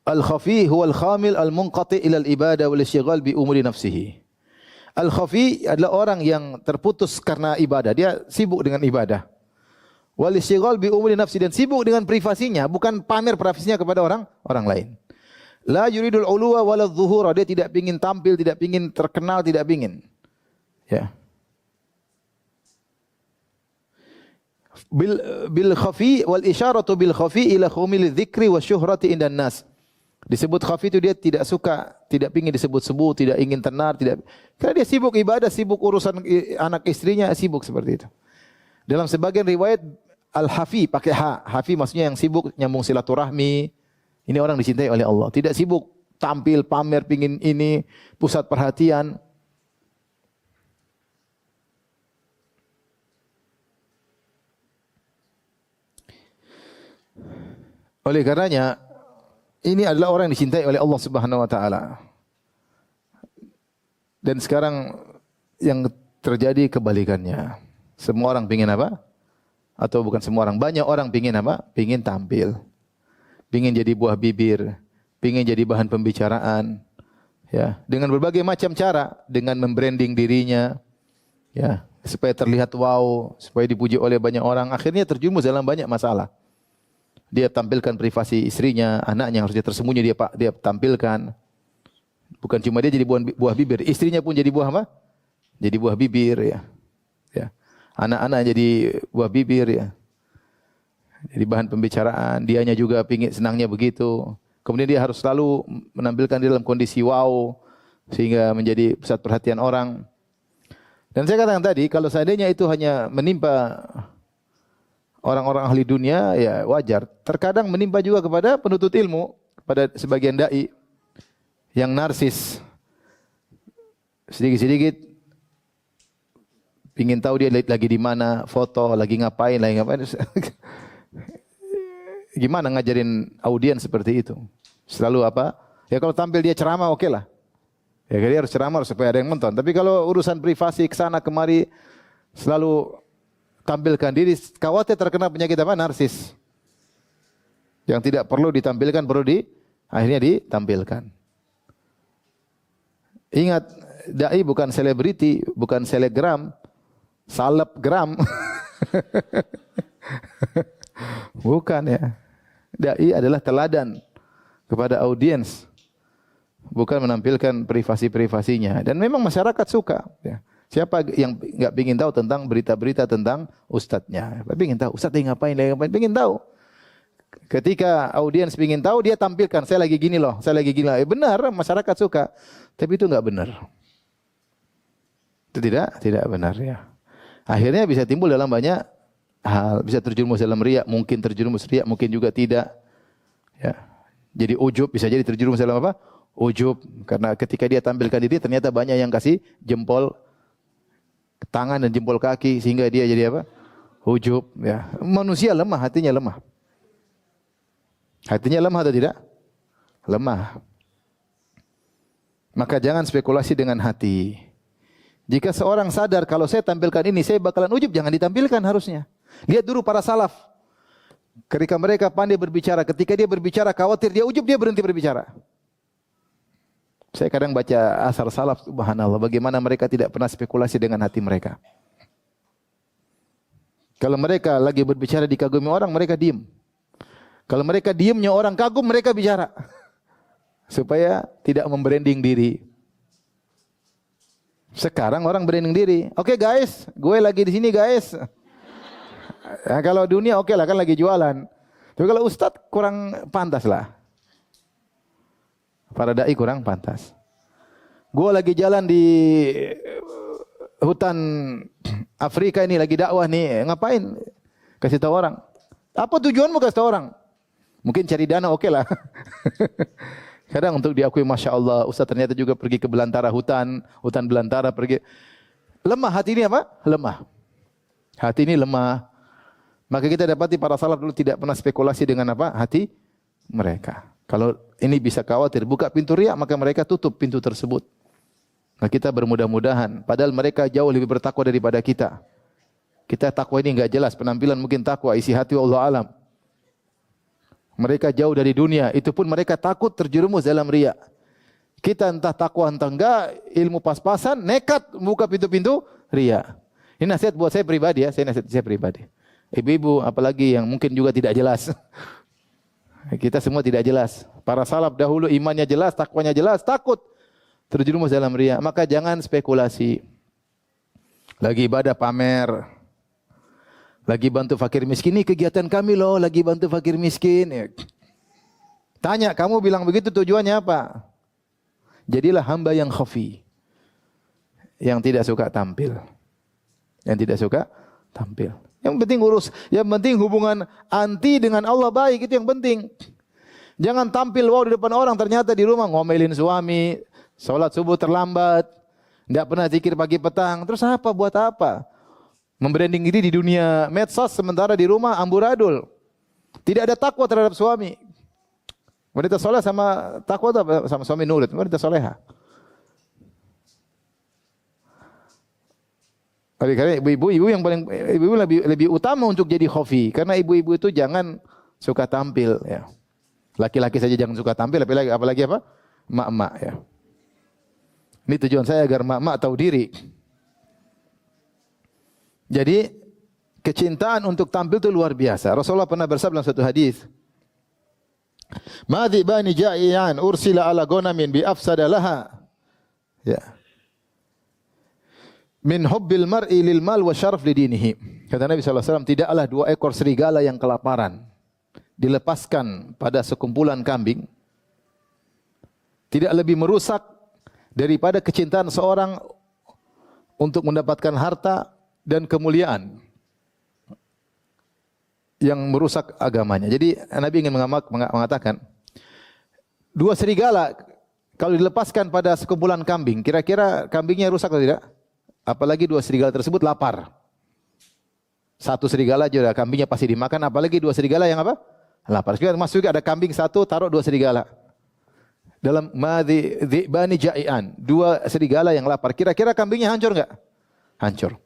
al-khafi huwa al-khamil al-munqati ila al-ibadah wal ishtighal bi umuri nafsihi. Al-khafi adalah orang yang terputus karena ibadah, dia sibuk dengan ibadah. Wal ishtighal bi umuri nafsi, dan sibuk dengan privasinya, bukan pamer privasinya kepada orang lain. La yuridul uluwa wala dhuhura, dia tidak ingin tampil, tidak ingin terkenal, tidak ingin. Ya. Bil khafi wal isyaratu bil khafi ila khumil dzikri wa syuhrati indan nas. Disebut khafi itu dia tidak suka, tidak ingin disebut-sebut, tidak ingin tenar, tidak, karena dia sibuk ibadah, sibuk urusan anak istrinya, sibuk seperti itu. Dalam sebagian riwayat al-hafi pakai ha, hafi maksudnya yang sibuk nyambung silaturahmi. Ini orang dicintai oleh Allah. Tidak sibuk tampil, pamer, pingin ini, pusat perhatian. Oleh karenanya, ini adalah orang yang dicintai oleh Allah Subhanahu wa taala. Dan sekarang yang terjadi kebalikannya. Semua orang pingin apa? Atau bukan semua orang, banyak orang pingin apa? Pingin tampil. Pingin jadi buah bibir, pingin jadi bahan pembicaraan, ya, dengan berbagai macam cara, dengan membranding dirinya, ya, supaya terlihat wow, supaya dipuji oleh banyak orang, akhirnya terjerumus dalam banyak masalah. Dia tampilkan privasi istrinya, anaknya harusnya tersembunyi dia tampilkan. Bukan cuma dia jadi buah bibir, istrinya pun jadi buah apa? Jadi buah bibir, ya. Ya. Anak-anak jadi buah bibir, ya. Jadi bahan pembicaraan, dianya juga pingin senangnya begitu. Kemudian dia harus selalu menampilkan diri dalam kondisi wow sehingga menjadi pusat perhatian orang. Dan saya katakan tadi, kalau seandainya itu hanya menimpa orang-orang ahli dunia, ya wajar. Terkadang menimpa juga kepada penuntut ilmu, kepada sebagian dai yang narsis. Sedikit-sedikit pingin tahu dia lagi di mana, foto, lagi ngapain. Gimana ngajarin audiens seperti itu? Selalu apa? Ya kalau tampil dia ceramah oke lah. Ya dia harus ceramah supaya ada yang nonton. Tapi kalau urusan privasi kesana kemari selalu tampilkan diri, khawatir terkena penyakit apa? Narsis. Yang tidak perlu ditampilkan akhirnya ditampilkan. Ingat, dai bukan selebriti, bukan selegram, salebgram. Bukan, ya. Dai adalah teladan kepada audiens, bukan menampilkan privasi-privasinya. Dan memang masyarakat suka. Ya. Siapa yang nggak ingin tahu tentang berita-berita tentang ustadznya? Ingin tahu ustadz ngapain, ingin tahu. Ketika audiens ingin tahu, dia tampilkan, saya lagi gini loh, saya lagi gini. Benar, masyarakat suka. Tapi itu nggak benar. Itu tidak benar, ya. Akhirnya bisa timbul dalam banyak hal, bisa terjerumus dalam riya, mungkin terjerumus riya, mungkin juga tidak. Ya. Jadi ujub, bisa jadi terjerumus dalam apa? Ujub, karena ketika dia tampilkan diri ternyata banyak yang kasih jempol tangan dan jempol kaki sehingga dia jadi apa? Ujub, ya. Manusia lemah, hatinya lemah. Hatinya lemah atau tidak? Lemah. Maka jangan spekulasi dengan hati. Jika seorang sadar kalau saya tampilkan ini saya bakalan ujub, jangan ditampilkan harusnya. Lihat dulu para salaf. Ketika mereka pandai berbicara, ketika dia berbicara khawatir dia ujub, dia berhenti berbicara. Saya kadang baca asar salaf, subhanallah, bagaimana mereka tidak pernah spekulasi dengan hati mereka. Kalau mereka lagi berbicara dikagumi orang, mereka diam. Kalau mereka diamnya orang kagum, mereka bicara. Supaya tidak membranding diri. Sekarang orang branding diri. Oke guys, gue lagi di sini guys. Ya, kalau dunia oke lah kan lagi jualan. Tapi kalau ustadz kurang pantas lah. Para dai kurang pantas. Gue lagi jalan di hutan Afrika ini lagi dakwah nih. Ngapain? Kasih tahu orang. Apa tujuanmu kasih tahu orang? Mungkin cari dana oke lah. Kadang untuk diakui Masya Allah, Ustaz ternyata juga pergi ke belantara hutan belantara pergi. Lemah hati ini apa? Lemah. Hati ini lemah. Maka kita dapati para salaf dulu tidak pernah spekulasi dengan apa? Hati mereka. Kalau ini bisa khawatir buka pintu riya, maka mereka tutup pintu tersebut. Nah, kita bermudah-mudahan padahal mereka jauh lebih bertakwa daripada kita. Kita takwa ini enggak jelas, penampilan mungkin takwa, isi hati Allah alam. Mereka jauh dari dunia, itu pun mereka takut terjerumus dalam riya. Kita entah takwa entah enggak, ilmu pas-pasan, nekat membuka pintu-pintu riya. Ini nasihat buat saya pribadi ya, saya pribadi. Ibu-ibu apalagi yang mungkin juga tidak jelas. Kita semua tidak jelas. Para salaf dahulu imannya jelas, takwanya jelas, takut terjerumus dalam riya. Maka jangan spekulasi. Lagi ibadah pamer. Lagi bantu fakir miskin, ini kegiatan kami loh, lagi bantu fakir miskin. Tanya, kamu bilang begitu tujuannya apa? Jadilah hamba yang khafi. Yang tidak suka tampil. Yang tidak suka tampil. Yang penting yang penting hubungan anti dengan Allah baik, itu yang penting. Jangan tampil wow di depan orang, ternyata di rumah ngomelin suami, salat subuh terlambat, tidak pernah zikir pagi petang. Terus apa buat apa? Membranding diri di dunia medsos sementara di rumah amburadul. Tidak ada takwa terhadap suami. Wanita soleh sama takwa sama suami nurut, wanita soleha. Karena ibu-ibu yang paling ibu lebih utama untuk jadi khafi, karena ibu-ibu itu jangan suka tampil ya. Laki-laki saja jangan suka tampil, apalagi apa? Mak-mak ya. Ini tujuan saya agar mak-mak tahu diri. Jadi kecintaan untuk tampil itu luar biasa. Rasulullah pernah bersabda dalam satu hadis, "Ma dzibani ja'ian ursila ala gonamin bi afsada laha." Ya. Min hubbil mar'i lil mal wa syaraf li dinihi. Kata Nabi SAW, tidaklah dua ekor serigala yang kelaparan dilepaskan pada sekumpulan kambing tidak lebih merusak daripada kecintaan seorang untuk mendapatkan harta dan kemuliaan yang merusak agamanya. Jadi Nabi ingin mengatakan, dua serigala kalau dilepaskan pada sekumpulan kambing, kira-kira kambingnya rusak atau tidak? Apalagi dua serigala tersebut lapar. Satu serigala aja kambingnya pasti dimakan, apalagi dua serigala yang apa? Lapar. Maksudnya ada kambing satu, taruh dua serigala. Dalam dzibani ja'ian, dua serigala yang lapar. Kira-kira kambingnya hancur enggak? Hancur.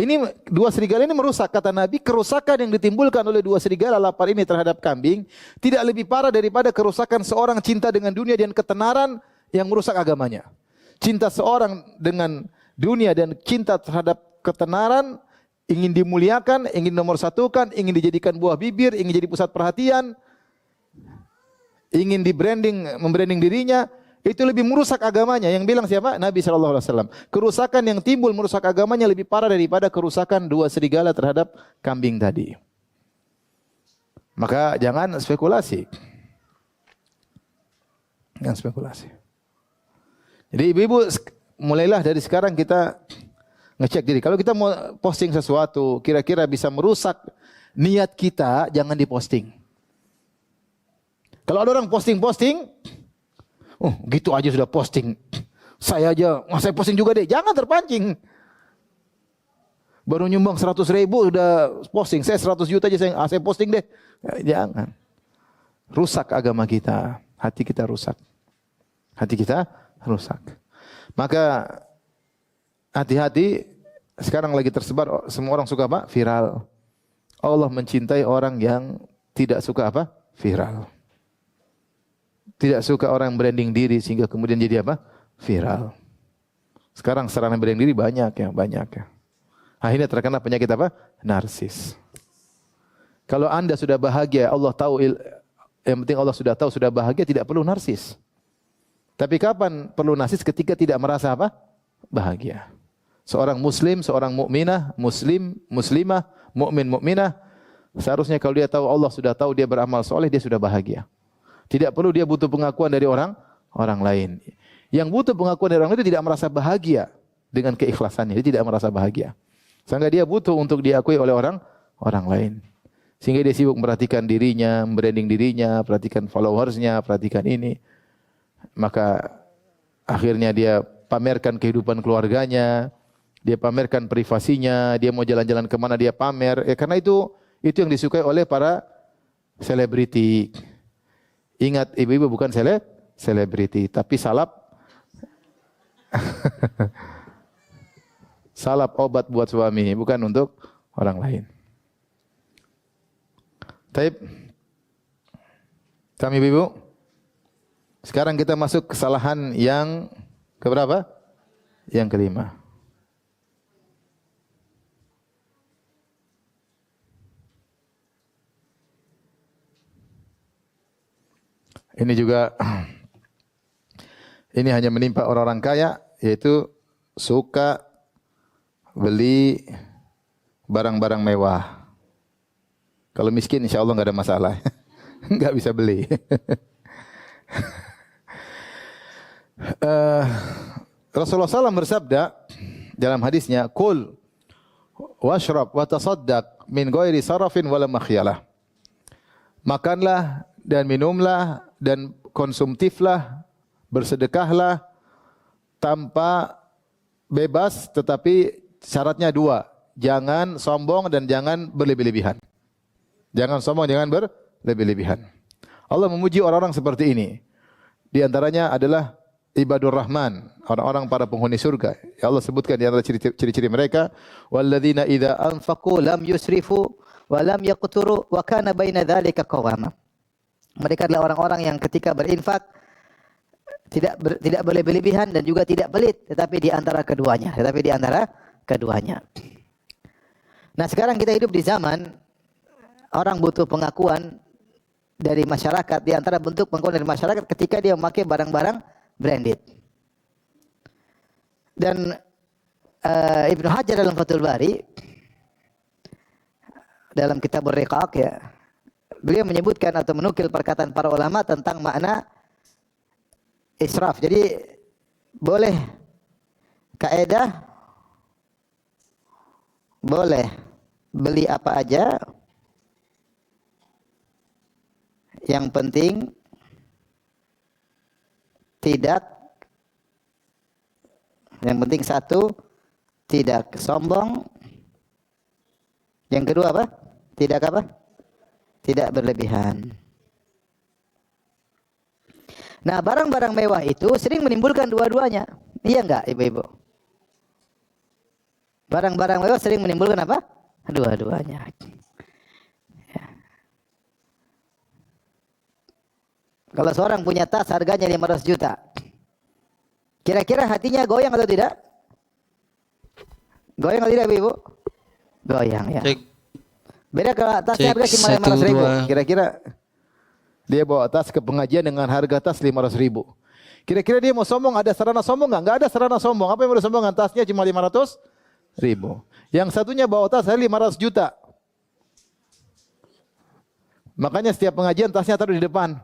Ini dua serigala ini merusak, kata Nabi, kerusakan yang ditimbulkan oleh dua serigala lapar ini terhadap kambing tidak lebih parah daripada kerusakan seorang cinta dengan dunia dan ketenaran yang merusak agamanya. Cinta seorang dengan dunia dan cinta terhadap ketenaran, ingin dimuliakan, ingin nomorsatukan, ingin dijadikan buah bibir, ingin jadi pusat perhatian, ingin membranding dirinya, itu lebih merusak agamanya. Yang bilang siapa? Nabi SAW. Kerusakan yang timbul merusak agamanya lebih parah daripada kerusakan dua serigala terhadap kambing tadi. Maka jangan spekulasi. Jangan spekulasi. Jadi ibu-ibu, mulailah dari sekarang kita ngecek diri. Kalau kita mau posting sesuatu, kira-kira bisa merusak niat kita, jangan diposting. Kalau ada orang posting-posting, oh, gitu aja sudah posting. Saya aja, saya posting juga deh. Jangan terpancing. Baru nyumbang 100.000 sudah posting. Saya 100 juta aja saya posting deh. Jangan. Rusak agama kita. Hati kita rusak. Hati kita rusak. Maka hati-hati. Sekarang lagi tersebar, semua orang suka apa? Viral. Allah mencintai orang yang tidak suka apa? Viral. Tidak suka orang branding diri sehingga kemudian jadi apa? Viral. Sekarang sarana branding diri banyak ya. Akhirnya terkena penyakit apa? Narsis. Kalau Anda sudah bahagia, Allah tahu, yang penting Allah sudah tahu sudah bahagia, tidak perlu narsis. Tapi kapan perlu narsis? Ketika tidak merasa apa? Bahagia. Seorang muslim, seorang mukminah, muslimah, mukmin, mukminah, seharusnya kalau dia tahu Allah sudah tahu dia beramal soleh, dia sudah bahagia. Tidak perlu dia butuh pengakuan dari orang lain. Yang butuh pengakuan dari orang lain itu tidak merasa bahagia dengan keikhlasannya. Dia tidak merasa bahagia. Sehingga dia butuh untuk diakui oleh orang lain. Sehingga dia sibuk memperhatikan dirinya, membranding dirinya, perhatikan followersnya, perhatikan ini. Maka akhirnya dia pamerkan kehidupan keluarganya, dia pamerkan privasinya, dia mau jalan-jalan kemana dia pamer. Karena itu Itu yang disukai oleh para selebriti. Ingat, ibu-ibu bukan selebriti, tapi salap salap obat buat suami, bukan untuk orang lain. Taib. Kami ibu. Sekarang kita masuk kesalahan yang keberapa? Yang kelima. Ini juga ini hanya menimpa orang-orang kaya, yaitu suka beli barang-barang mewah. Kalau miskin insya Allah nggak ada masalah. Nggak bisa beli. Rasulullah SAW bersabda dalam hadisnya, "Kul washrab wa tasaddaq min ghairi sarafin wala makhyalah." Makanlah dan minumlah dan konsumtiflah, bersedekahlah tanpa bebas, tetapi syaratnya dua. Jangan sombong dan jangan berlebih-lebihan. Jangan sombong, jangan berlebih-lebihan. Allah memuji orang-orang seperti ini. Di antaranya adalah ibadur rahman, orang-orang para penghuni surga. Ya Allah sebutkan di antara ciri-ciri mereka, walladzina idza anfaqu lam yusrifu wa lam yaqturu wa kana baina dzalika qawama. Mereka adalah orang-orang yang ketika berinfak tidak berlebih-lebihan dan juga tidak pelit, tetapi di antara keduanya, Nah, sekarang kita hidup di zaman orang butuh pengakuan dari masyarakat. Di antara bentuk pengakuan dari masyarakat ketika dia memakai barang-barang branded. Dan Ibnu Hajar dalam Fathul Bari dalam kitab Ar-Riqaq ya, beliau menyebutkan atau menukil perkataan para ulama tentang makna israf. Jadi boleh kaidah boleh beli apa aja, yang penting satu tidak sombong, yang kedua apa? Tidak berlebihan. Nah, barang-barang mewah itu sering menimbulkan dua-duanya. Iya enggak, ibu-ibu? Barang-barang mewah sering menimbulkan apa? Dua-duanya. Ya. Kalau seorang punya tas harganya 500 juta. Kira-kira hatinya goyang atau tidak? Goyang atau tidak, ibu? Goyang ya. Beda kalau tasnya harga cuma 500 ribu. Kira-kira dia bawa tas ke pengajian dengan harga tas 500 ribu. Kira-kira dia mau sombong, ada sarana sombong nggak? Nggak ada sarana sombong. Apa yang mau disombongkan? Tasnya cuma 500 ribu. Yang satunya bawa tas 500 juta. Makanya setiap pengajian tasnya taruh di depan.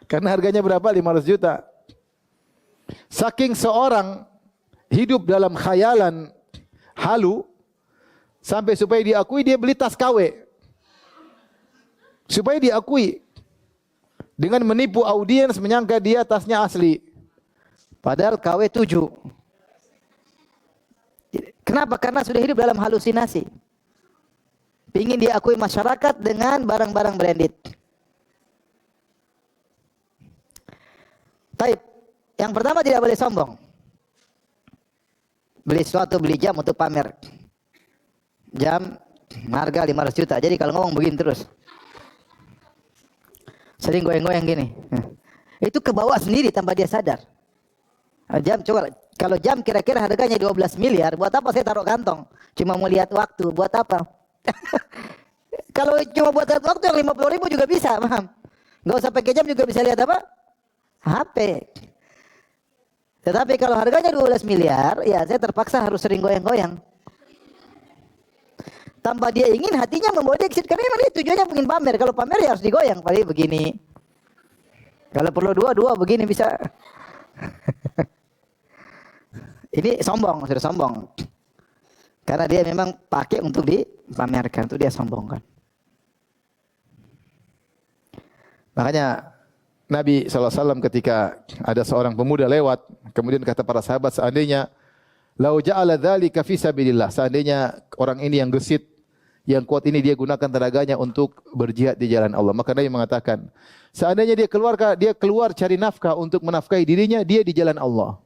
Karena harganya berapa? 500 juta. Saking seorang hidup dalam khayalan halu, sampai supaya diakui dia beli tas KW. Supaya diakui. Dengan menipu audiens menyangka dia tasnya asli. Padahal KW 7. Kenapa? Karena sudah hidup dalam halusinasi. Ingin diakui masyarakat dengan barang-barang branded. Taib. Yang pertama tidak boleh sombong. Beli sesuatu, beli jam untuk pamer. Jam harga 500 juta. Jadi kalau ngomong begini terus. Sering goyang-goyang gini. Itu kebawa sendiri tanpa dia sadar. Jam coba, kalau jam kira-kira harganya 12 miliar, buat apa saya taruh kantong? Cuma mau lihat waktu, buat apa? Kalau cuma buat lihat waktu yang 50 ribu juga bisa, paham? Nggak usah pakai jam juga bisa lihat apa? HP. Tetapi kalau harganya 12 miliar, ya saya terpaksa harus sering goyang-goyang. Tanpa dia ingin, hatinya membawa dia ke situ. Karena memang dia tujuannya ingin pamer. Kalau pamer ya harus digoyang. Paling begini. Kalau perlu dua begini bisa. Ini sombong, sudah sombong. Karena dia memang pakai untuk dipamerkan. Itu dia sombongkan. Makanya Nabi SAW ketika ada seorang pemuda lewat. Kemudian kata para sahabat, seandainya lau ja'ala dzalika fi sabilillah, seandainya orang ini yang gesit, Yang kuat ini dia gunakan tenaganya untuk berjihad di jalan Allah. Maka Nabi mengatakan, seandainya dia keluar cari nafkah untuk menafkahi dirinya, dia di jalan Allah.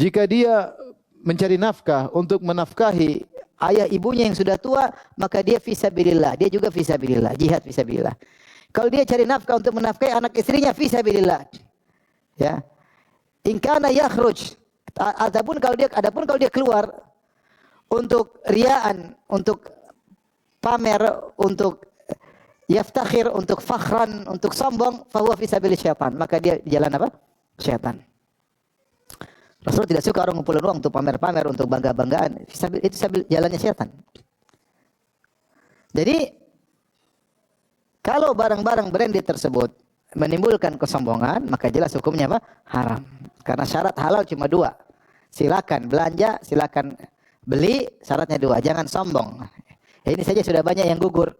Jika dia mencari nafkah untuk menafkahi ayah ibunya yang sudah tua, maka dia fisabilillah. Dia juga fisabilillah, jihad fisabilillah. Kalau dia cari nafkah untuk menafkahi anak istrinya, fisabilillah. Ya. In kana yakhruj, adapun kalau dia keluar untuk riaan, untuk pamer, untuk yaftakhir, untuk fakhran, untuk sombong, fahuwa fi sabilis syaitan. Maka dia di jalan apa? Syaitan. Rasul tidak suka orang ngumpulin uang untuk pamer-pamer, untuk bangga-banggaan. Itu jalannya syaitan. Jadi kalau barang-barang branded tersebut menimbulkan kesombongan, maka jelas hukumnya apa? Haram. Karena syarat halal cuma dua. Silakan belanja, silakan beli, syaratnya dua. Jangan sombong. Ini saja sudah banyak yang gugur.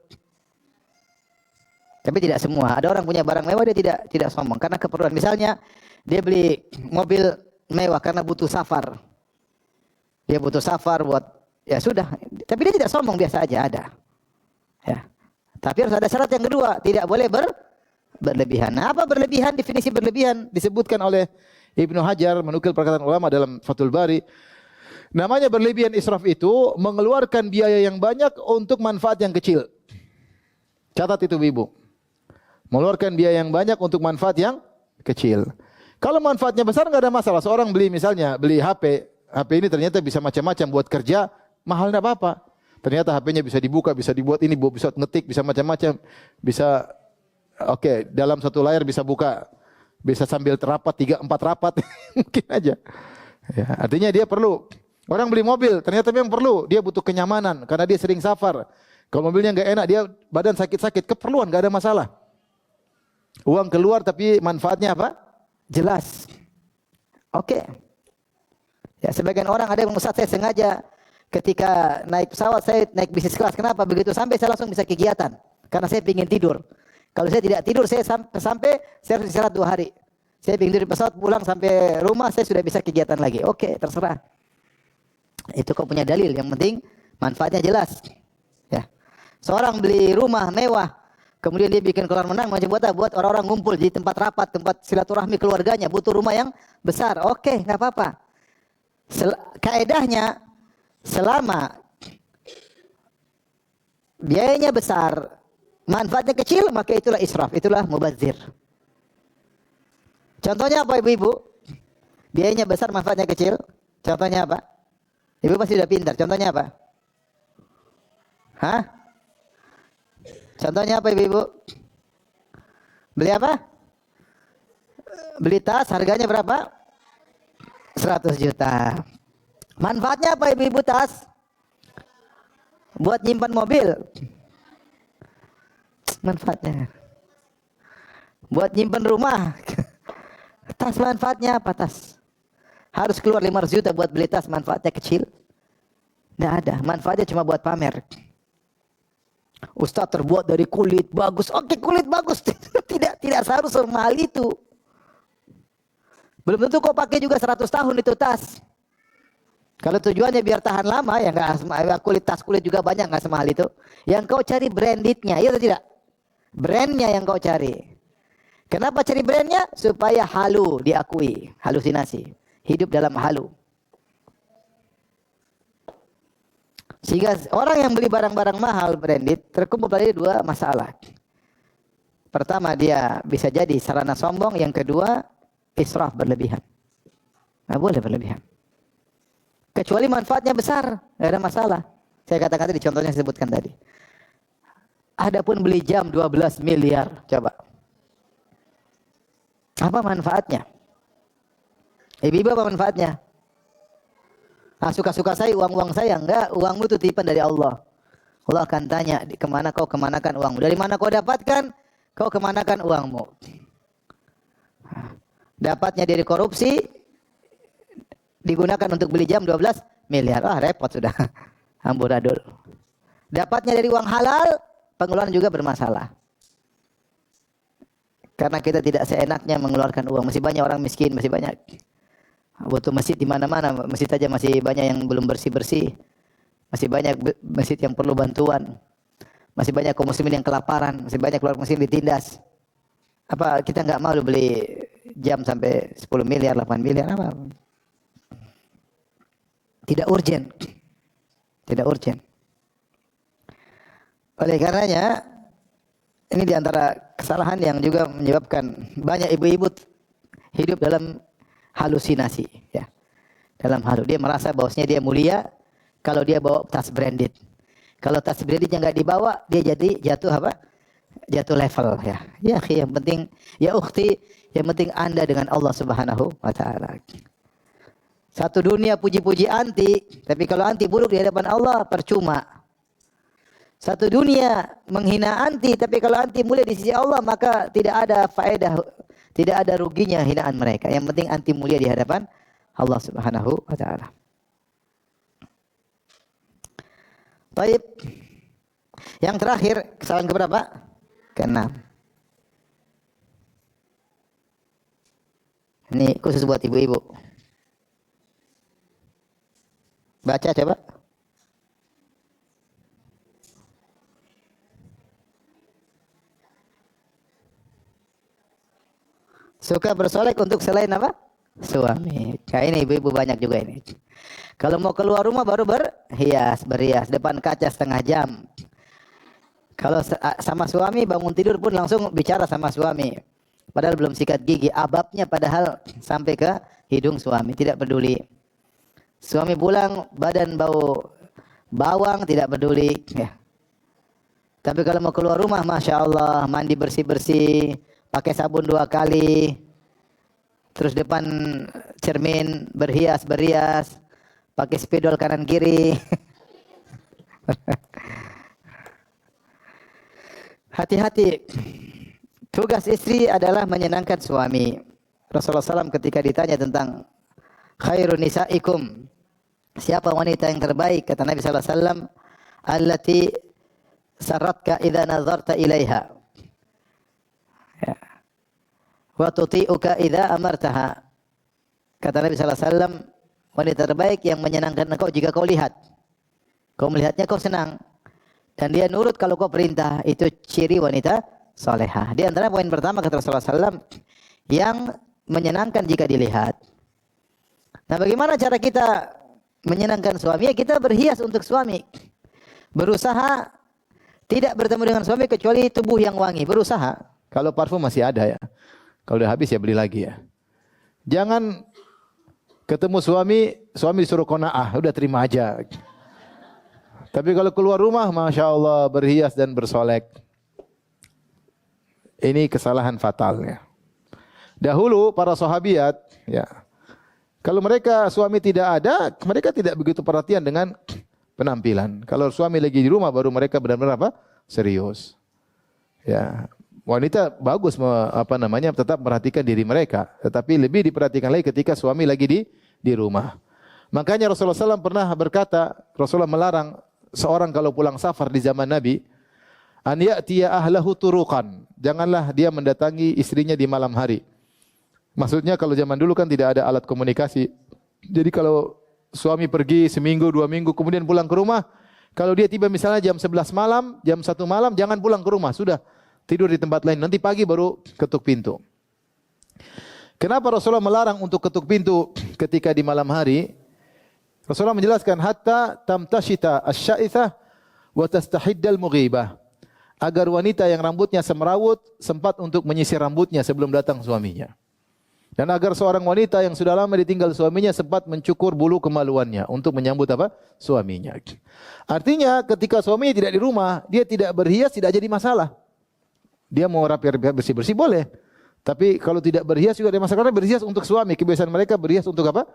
Tapi tidak semua. Ada orang punya barang mewah, dia tidak sombong karena keperluan. Misalnya dia beli mobil mewah karena butuh safar. Dia butuh safar buat, ya sudah. Tapi dia tidak sombong, biasa aja ada. Ya. Tapi harus ada syarat yang kedua, tidak boleh berlebihan. Nah, apa berlebihan? Definisi berlebihan disebutkan oleh Ibnu Hajar menukil perkataan ulama dalam Fathul Bari. Namanya berlebihan israf itu mengeluarkan biaya yang banyak untuk manfaat yang kecil. Catat itu Ibu. Mengeluarkan biaya yang banyak untuk manfaat yang kecil. Kalau manfaatnya besar nggak ada masalah. Seorang misalnya beli HP ini ternyata bisa macam-macam buat kerja, mahal nggak apa-apa. Ternyata HP-nya bisa dibuka, bisa dibuat ini, bisa ngetik, bisa macam-macam, bisa dalam satu layar bisa buka. Bisa sambil terapat 3-4 rapat mungkin aja. Ya, artinya dia perlu. Orang beli mobil ternyata memang perlu. Dia butuh kenyamanan karena dia sering safar. Kalau mobilnya nggak enak, dia badan sakit-sakit, keperluan nggak ada masalah. Uang keluar tapi manfaatnya apa? Jelas. Oke. Ya, sebagian orang ada yang Ustaz, saya sengaja ketika naik pesawat saya naik bisnis kelas. Kenapa? Begitu sampai saya langsung bisa kegiatan. Karena saya ingin tidur. Kalau saya tidak tidur, saya sampai saya harus istirahat 2 hari. Saya tidur di pesawat, pulang sampai rumah, saya sudah bisa kegiatan lagi. Oke, terserah. Itu kau punya dalil. Yang penting manfaatnya jelas. Ya. Seorang beli rumah mewah, kemudian dia bikin kolam renang, macam buat orang-orang ngumpul di tempat rapat, tempat silaturahmi keluarganya, butuh rumah yang besar. Oke, nggak apa-apa. Kaedahnya, selama biayanya besar, manfaatnya kecil, maka itulah israf, itulah mubazir. Contohnya apa ibu-ibu? Biayanya besar, manfaatnya kecil. Contohnya apa? Ibu pasti sudah pintar. Contohnya apa? Hah? Contohnya apa ibu-ibu? Beli apa? Beli tas, harganya berapa? 100 juta. Manfaatnya apa ibu-ibu tas? Buat nyimpan mobil. Manfaatnya buat nyimpen rumah. Tas manfaatnya apa tas? Harus keluar 500 juta buat beli tas, manfaatnya kecil? Tidak ada, manfaatnya cuma buat pamer. Ustaz terbuat dari kulit bagus. Oke, kulit bagus. tidak seharusnya mahal itu. Belum tentu kau pakai juga 100 tahun itu tas. Kalau tujuannya biar tahan lama, ya nggak, kulit juga banyak, nggak semahal itu. Yang kau cari brandednya, iya atau tidak? Brandnya yang kau cari. Kenapa cari brandnya? Supaya halu diakui, halusinasi, hidup dalam halu. Sehingga orang yang beli barang-barang mahal branded terkumpul dari 2 masalah. Pertama, dia bisa jadi sarana sombong. Yang kedua, israf, berlebihan. Nggak boleh berlebihan. Kecuali manfaatnya besar, nggak ada masalah. Saya katakan tadi, contohnya saya sebutkan tadi. Adapun beli jam 12 miliar, coba. Apa manfaatnya? Ibu-ibu apa manfaatnya? Suka-suka saya, uang saya. Enggak, uangmu itu titipan dari Allah. Allah akan tanya, kemana kau kemanakan uangmu? Dari mana kau dapatkan? Kau kemanakan uangmu? Dapatnya dari korupsi, digunakan untuk beli jam 12 miliar. Repot sudah. Amburadul. Dapatnya dari uang halal, pengeluaran juga bermasalah. Karena kita tidak seenaknya mengeluarkan uang. Masih banyak orang miskin, masih banyak butuh masjid di mana-mana. Masjid saja masih banyak yang belum bersih-bersih. Masih banyak masjid yang perlu bantuan. Masih banyak kaum muslimin yang kelaparan, masih banyak keluarga muslim ditindas. Apa kita nggak mau beli jam sampai 10 miliar, 8 miliar apa? Tidak urgent. Tidak urgent. Oleh karenanya ini diantara kesalahan yang juga menyebabkan banyak ibu-ibu hidup dalam halusinasi, ya. Dalam halu, dia merasa bahwasanya dia mulia kalau dia bawa tas branded. Kalau tas brandednya nggak dibawa, dia jadi jatuh apa? Jatuh level, ya. Ya, yang penting, ya ukhti, yang penting Anda dengan Allah Subhanahu wa taala. Satu dunia puji-puji anti, tapi kalau anti buruk di hadapan Allah percuma. Satu dunia menghina anti, tapi kalau anti mulia di sisi Allah maka tidak ada faedah, tidak ada ruginya hinaan mereka. Yang penting anti mulia di hadapan Allah Subhanahu wa taala. Baik. Yang terakhir, kesalahan keberapa? Keenam. Ini khusus buat ibu-ibu. Baca coba. Suka bersolek untuk selain apa? Suami. Kayak ini ibu-ibu banyak juga ini. Kalau mau keluar rumah baru berias depan kaca setengah jam. Kalau sama suami bangun tidur pun langsung bicara sama suami. Padahal belum sikat gigi, ababnya padahal sampai ke hidung suami, tidak peduli. Suami pulang badan bau bawang, tidak peduli, ya. Tapi kalau mau keluar rumah, masya Allah, mandi bersih-bersih, pakai sabun 2 kali, terus depan cermin berhias-berias, pakai spidol kanan kiri. Hati-hati. Tugas istri adalah menyenangkan suami. Rasulullah SAW ketika ditanya tentang khairun nisaikum, siapa wanita yang terbaik, kata Nabi SAW, allati saratka idza nazarta ilaiha, ya, wa tuti'uka idza amartaha. Kata Nabi SAW, wanita terbaik yang menyenangkan engkau jika kau lihat. Kau melihatnya kau senang. Dan dia nurut kalau kau perintah. Itu ciri wanita salehah. Di antara poin pertama kata Rasulullah SAW, yang menyenangkan jika dilihat. Nah, bagaimana cara kita menyenangkan suami? Ya, kita berhias untuk suami. Berusaha tidak bertemu dengan suami kecuali tubuh yang wangi. Berusaha. Kalau parfum masih ada ya. Kalau udah habis ya beli lagi ya. Jangan ketemu suami disuruh qanaah, udah terima aja. Tapi kalau keluar rumah, masya Allah berhias dan bersolek. Ini kesalahan fatalnya. Dahulu para sahabiat, ya, kalau mereka suami tidak ada, mereka tidak begitu perhatian dengan penampilan. Kalau suami lagi di rumah, baru mereka benar-benar apa? Serius. Ya, wanita bagus tetap memperhatikan diri mereka, tetapi lebih diperhatikan lagi ketika suami lagi di rumah. Makanya Rasulullah SAW pernah berkata, Rasulullah melarang seorang kalau pulang safar di zaman Nabi, an ya'tiya ahlahu turuqan. Janganlah dia mendatangi istrinya di malam hari. Maksudnya kalau zaman dulu kan tidak ada alat komunikasi. Jadi kalau suami pergi seminggu, 2 minggu, kemudian pulang ke rumah, kalau dia tiba misalnya jam 11 malam, jam 1 malam, jangan pulang ke rumah. Sudah, tidur di tempat lain. Nanti pagi baru ketuk pintu. Kenapa Rasulullah melarang untuk ketuk pintu ketika di malam hari? Rasulullah menjelaskan hatta tamtashita asy-sya'ithah wa tastahiddal mughibah. Agar wanita yang rambutnya semrawut sempat untuk menyisir rambutnya sebelum datang suaminya. Dan agar seorang wanita yang sudah lama ditinggal suaminya sempat mencukur bulu kemaluannya untuk menyambut apa? Suaminya. Artinya ketika suaminya tidak di rumah, dia tidak berhias tidak jadi masalah. Dia mau rapi-rapi bersih-bersih boleh. Tapi kalau tidak berhias juga ada masalah, karena berhias untuk suami. Kebiasaan mereka berhias untuk apa?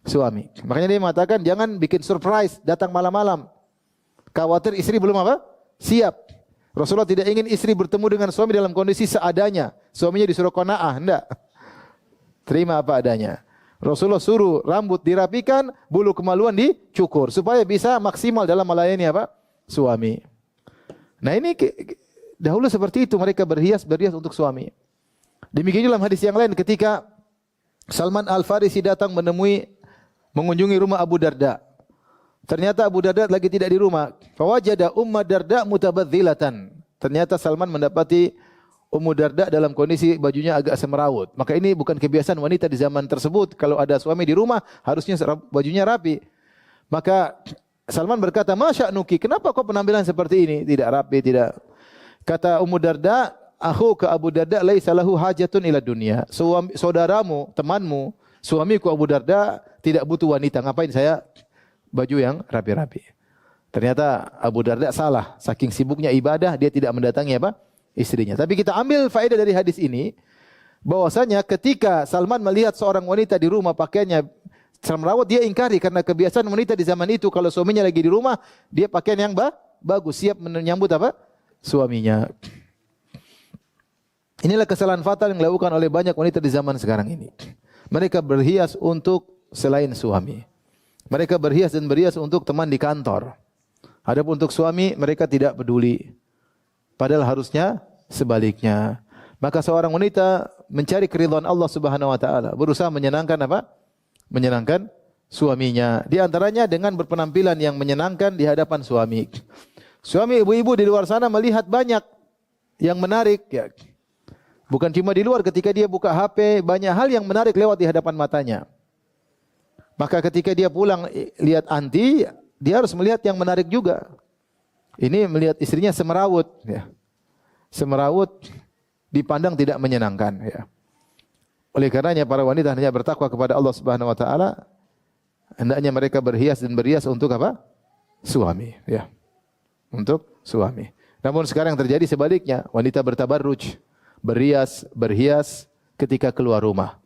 Suami. Makanya dia mengatakan jangan bikin surprise datang malam-malam. Khawatir istri belum apa? Siap. Rasulullah tidak ingin istri bertemu dengan suami dalam kondisi seadanya. Suaminya disuruh qanaah, enggak. Terima apa adanya. Rasulullah suruh rambut dirapikan, bulu kemaluan dicukur supaya bisa maksimal dalam melayani apa? Suami. Nah, ini dahulu seperti itu, mereka berhias untuk suami. Demikian dalam hadis yang lain ketika Salman Al-Farisi datang mengunjungi rumah Abu Darda. Ternyata Abu Darda lagi tidak di rumah. Fawajada Ummu Darda mutabadzilatan. Ternyata Salman mendapati Ummu Darda dalam kondisi bajunya agak semerawut. Maka ini bukan kebiasaan wanita di zaman tersebut. Kalau ada suami di rumah, harusnya bajunya rapi. Maka Salman berkata, "Masya Nuki, kenapa kau penampilan seperti ini? Tidak rapi, tidak." Kata Ummu Darda, "Akhu ke Abu Darda laisa lahu hajatun ila dunia." Saudaramu, temanmu, suamiku Abu Darda tidak butuh wanita. Ngapain saya baju yang rapi-rapi? Ternyata Abu Darda salah. Saking sibuknya ibadah, dia tidak mendatangi apa? Istrinya. Tapi kita ambil faedah dari hadis ini, bahwasanya ketika Salman melihat seorang wanita di rumah pakaiannya semerawut, dia ingkari karena kebiasaan wanita di zaman itu kalau suaminya lagi di rumah, dia pakaian yang bagus, siap menyambut apa? Suaminya. Inilah kesalahan fatal yang dilakukan oleh banyak wanita di zaman sekarang ini. Mereka berhias untuk selain suami. Mereka berhias dan berias untuk teman di kantor. Adapun untuk suami, mereka tidak peduli. Padahal harusnya sebaliknya. Maka seorang wanita mencari keridhaan Allah Subhanahu wa taala, berusaha menyenangkan apa? Menyenangkan suaminya. Di antaranya dengan berpenampilan yang menyenangkan di hadapan suami. Suami ibu-ibu di luar sana melihat banyak yang menarik, ya. Bukan cuma di luar, ketika dia buka HP, banyak hal yang menarik lewat di hadapan matanya. Maka ketika dia pulang lihat anti, dia harus melihat yang menarik juga. Ini melihat istrinya semerawut, ya. Semerawut dipandang tidak menyenangkan, ya. Oleh karenanya para wanita hendaknya bertakwa kepada Allah Subhanahu wa taala. Hendaknya mereka berhias dan berias untuk apa? Suami, ya. Untuk suami. Namun sekarang terjadi sebaliknya, wanita bertabarruj, berhias ketika keluar rumah.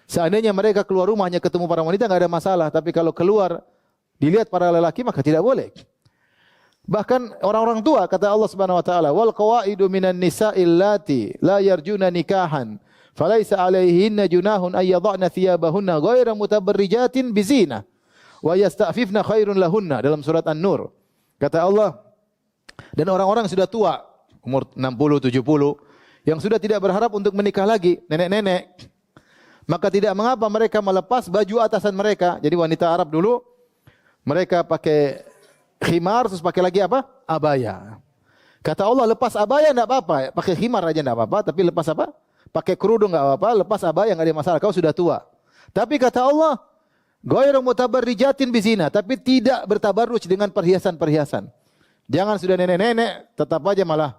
Seandainya mereka keluar rumah hanya ketemu para wanita enggak ada masalah, tapi kalau keluar dilihat para lelaki maka tidak boleh. Bahkan orang-orang tua kata Allah Subhanahu wa taala, "Wal qawaidu minan nisa'il lati la yarjuna nikahan, falaisa 'alaihinna junahun ay yadh'na thiyabahunna ghayra mutabarrijatin bizina wa yasta'fifna khairun lahunna." Dalam surat An-Nur. Kata Allah, dan orang-orang sudah tua, umur 60, 70, yang sudah tidak berharap untuk menikah lagi, nenek-nenek, maka tidak mengapa mereka melepas baju atasan mereka. Jadi wanita Arab dulu, mereka pakai khimar, terus pakai lagi apa? Abaya. Kata Allah, lepas abaya enggak apa-apa, pakai khimar aja enggak apa-apa, tapi lepas apa? Pakai kerudung enggak apa-apa, lepas abaya enggak ada masalah, kau sudah tua. Tapi kata Allah, ghairu mutabarrijatin bizina, tapi tidak bertabarruj dengan perhiasan-perhiasan. Jangan sudah nenek-nenek, tetap aja malah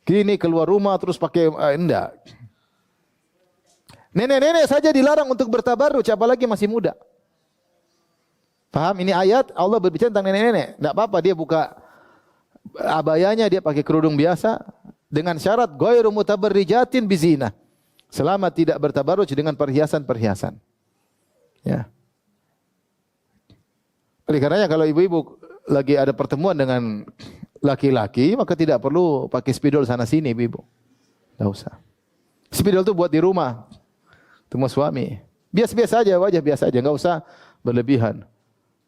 kini keluar rumah terus pakai enggak. Nenek-nenek saja dilarang untuk bertabarruj, apalagi masih muda. Paham? Ini ayat Allah berbicara tentang nenek-nenek. Enggak apa-apa dia buka abayanya, dia pakai kerudung biasa dengan syarat ghairu mutabarrijatin bizina. Selama tidak bertabarruj dengan perhiasan-perhiasan. Ya. Oleh karenanya kalau ibu-ibu lagi ada pertemuan dengan laki-laki, maka tidak perlu pakai spidol sana sini, ibu-ibu. Enggak usah. Spidol itu buat di rumah. Temu suami. Biasa-biasa aja, wajah biasa aja, enggak usah berlebihan.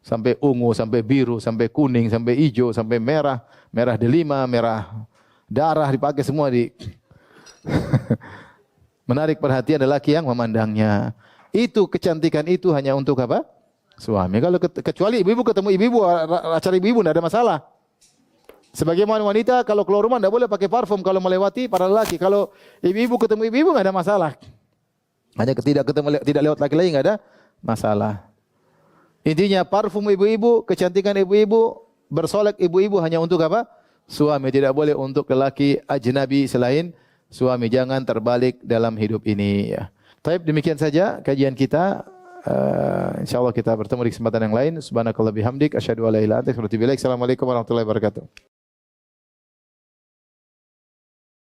Sampai ungu, sampai biru, sampai kuning, sampai hijau, sampai merah, merah delima, merah darah dipakai semua di menarik perhatian lelaki yang memandangnya. Itu kecantikan itu hanya untuk apa? Suami. Kalau kecuali ibu-ibu ketemu ibu-ibu, acara ibu-ibu tidak ada masalah. Sebagaimana wanita kalau keluar rumah tidak boleh pakai parfum kalau melewati para lelaki. Kalau ibu-ibu ketemu ibu-ibu tidak ada masalah. Hanya tidak lewat laki-laki tidak ada masalah. Intinya parfum ibu-ibu, kecantikan ibu-ibu, bersolek ibu-ibu hanya untuk apa? Suami. Tidak boleh untuk lelaki ajnabi selain suami. Jangan terbalik dalam hidup ini. Ya. Baik, demikian saja kajian kita. InsyaAllah kita bertemu di kesempatan yang lain. Subhanakallah bihamdik. Asyhadu an la ilaha illa anta astaghfiruka wa atubu ilaik. Assalamualaikum warahmatullahi wabarakatuh.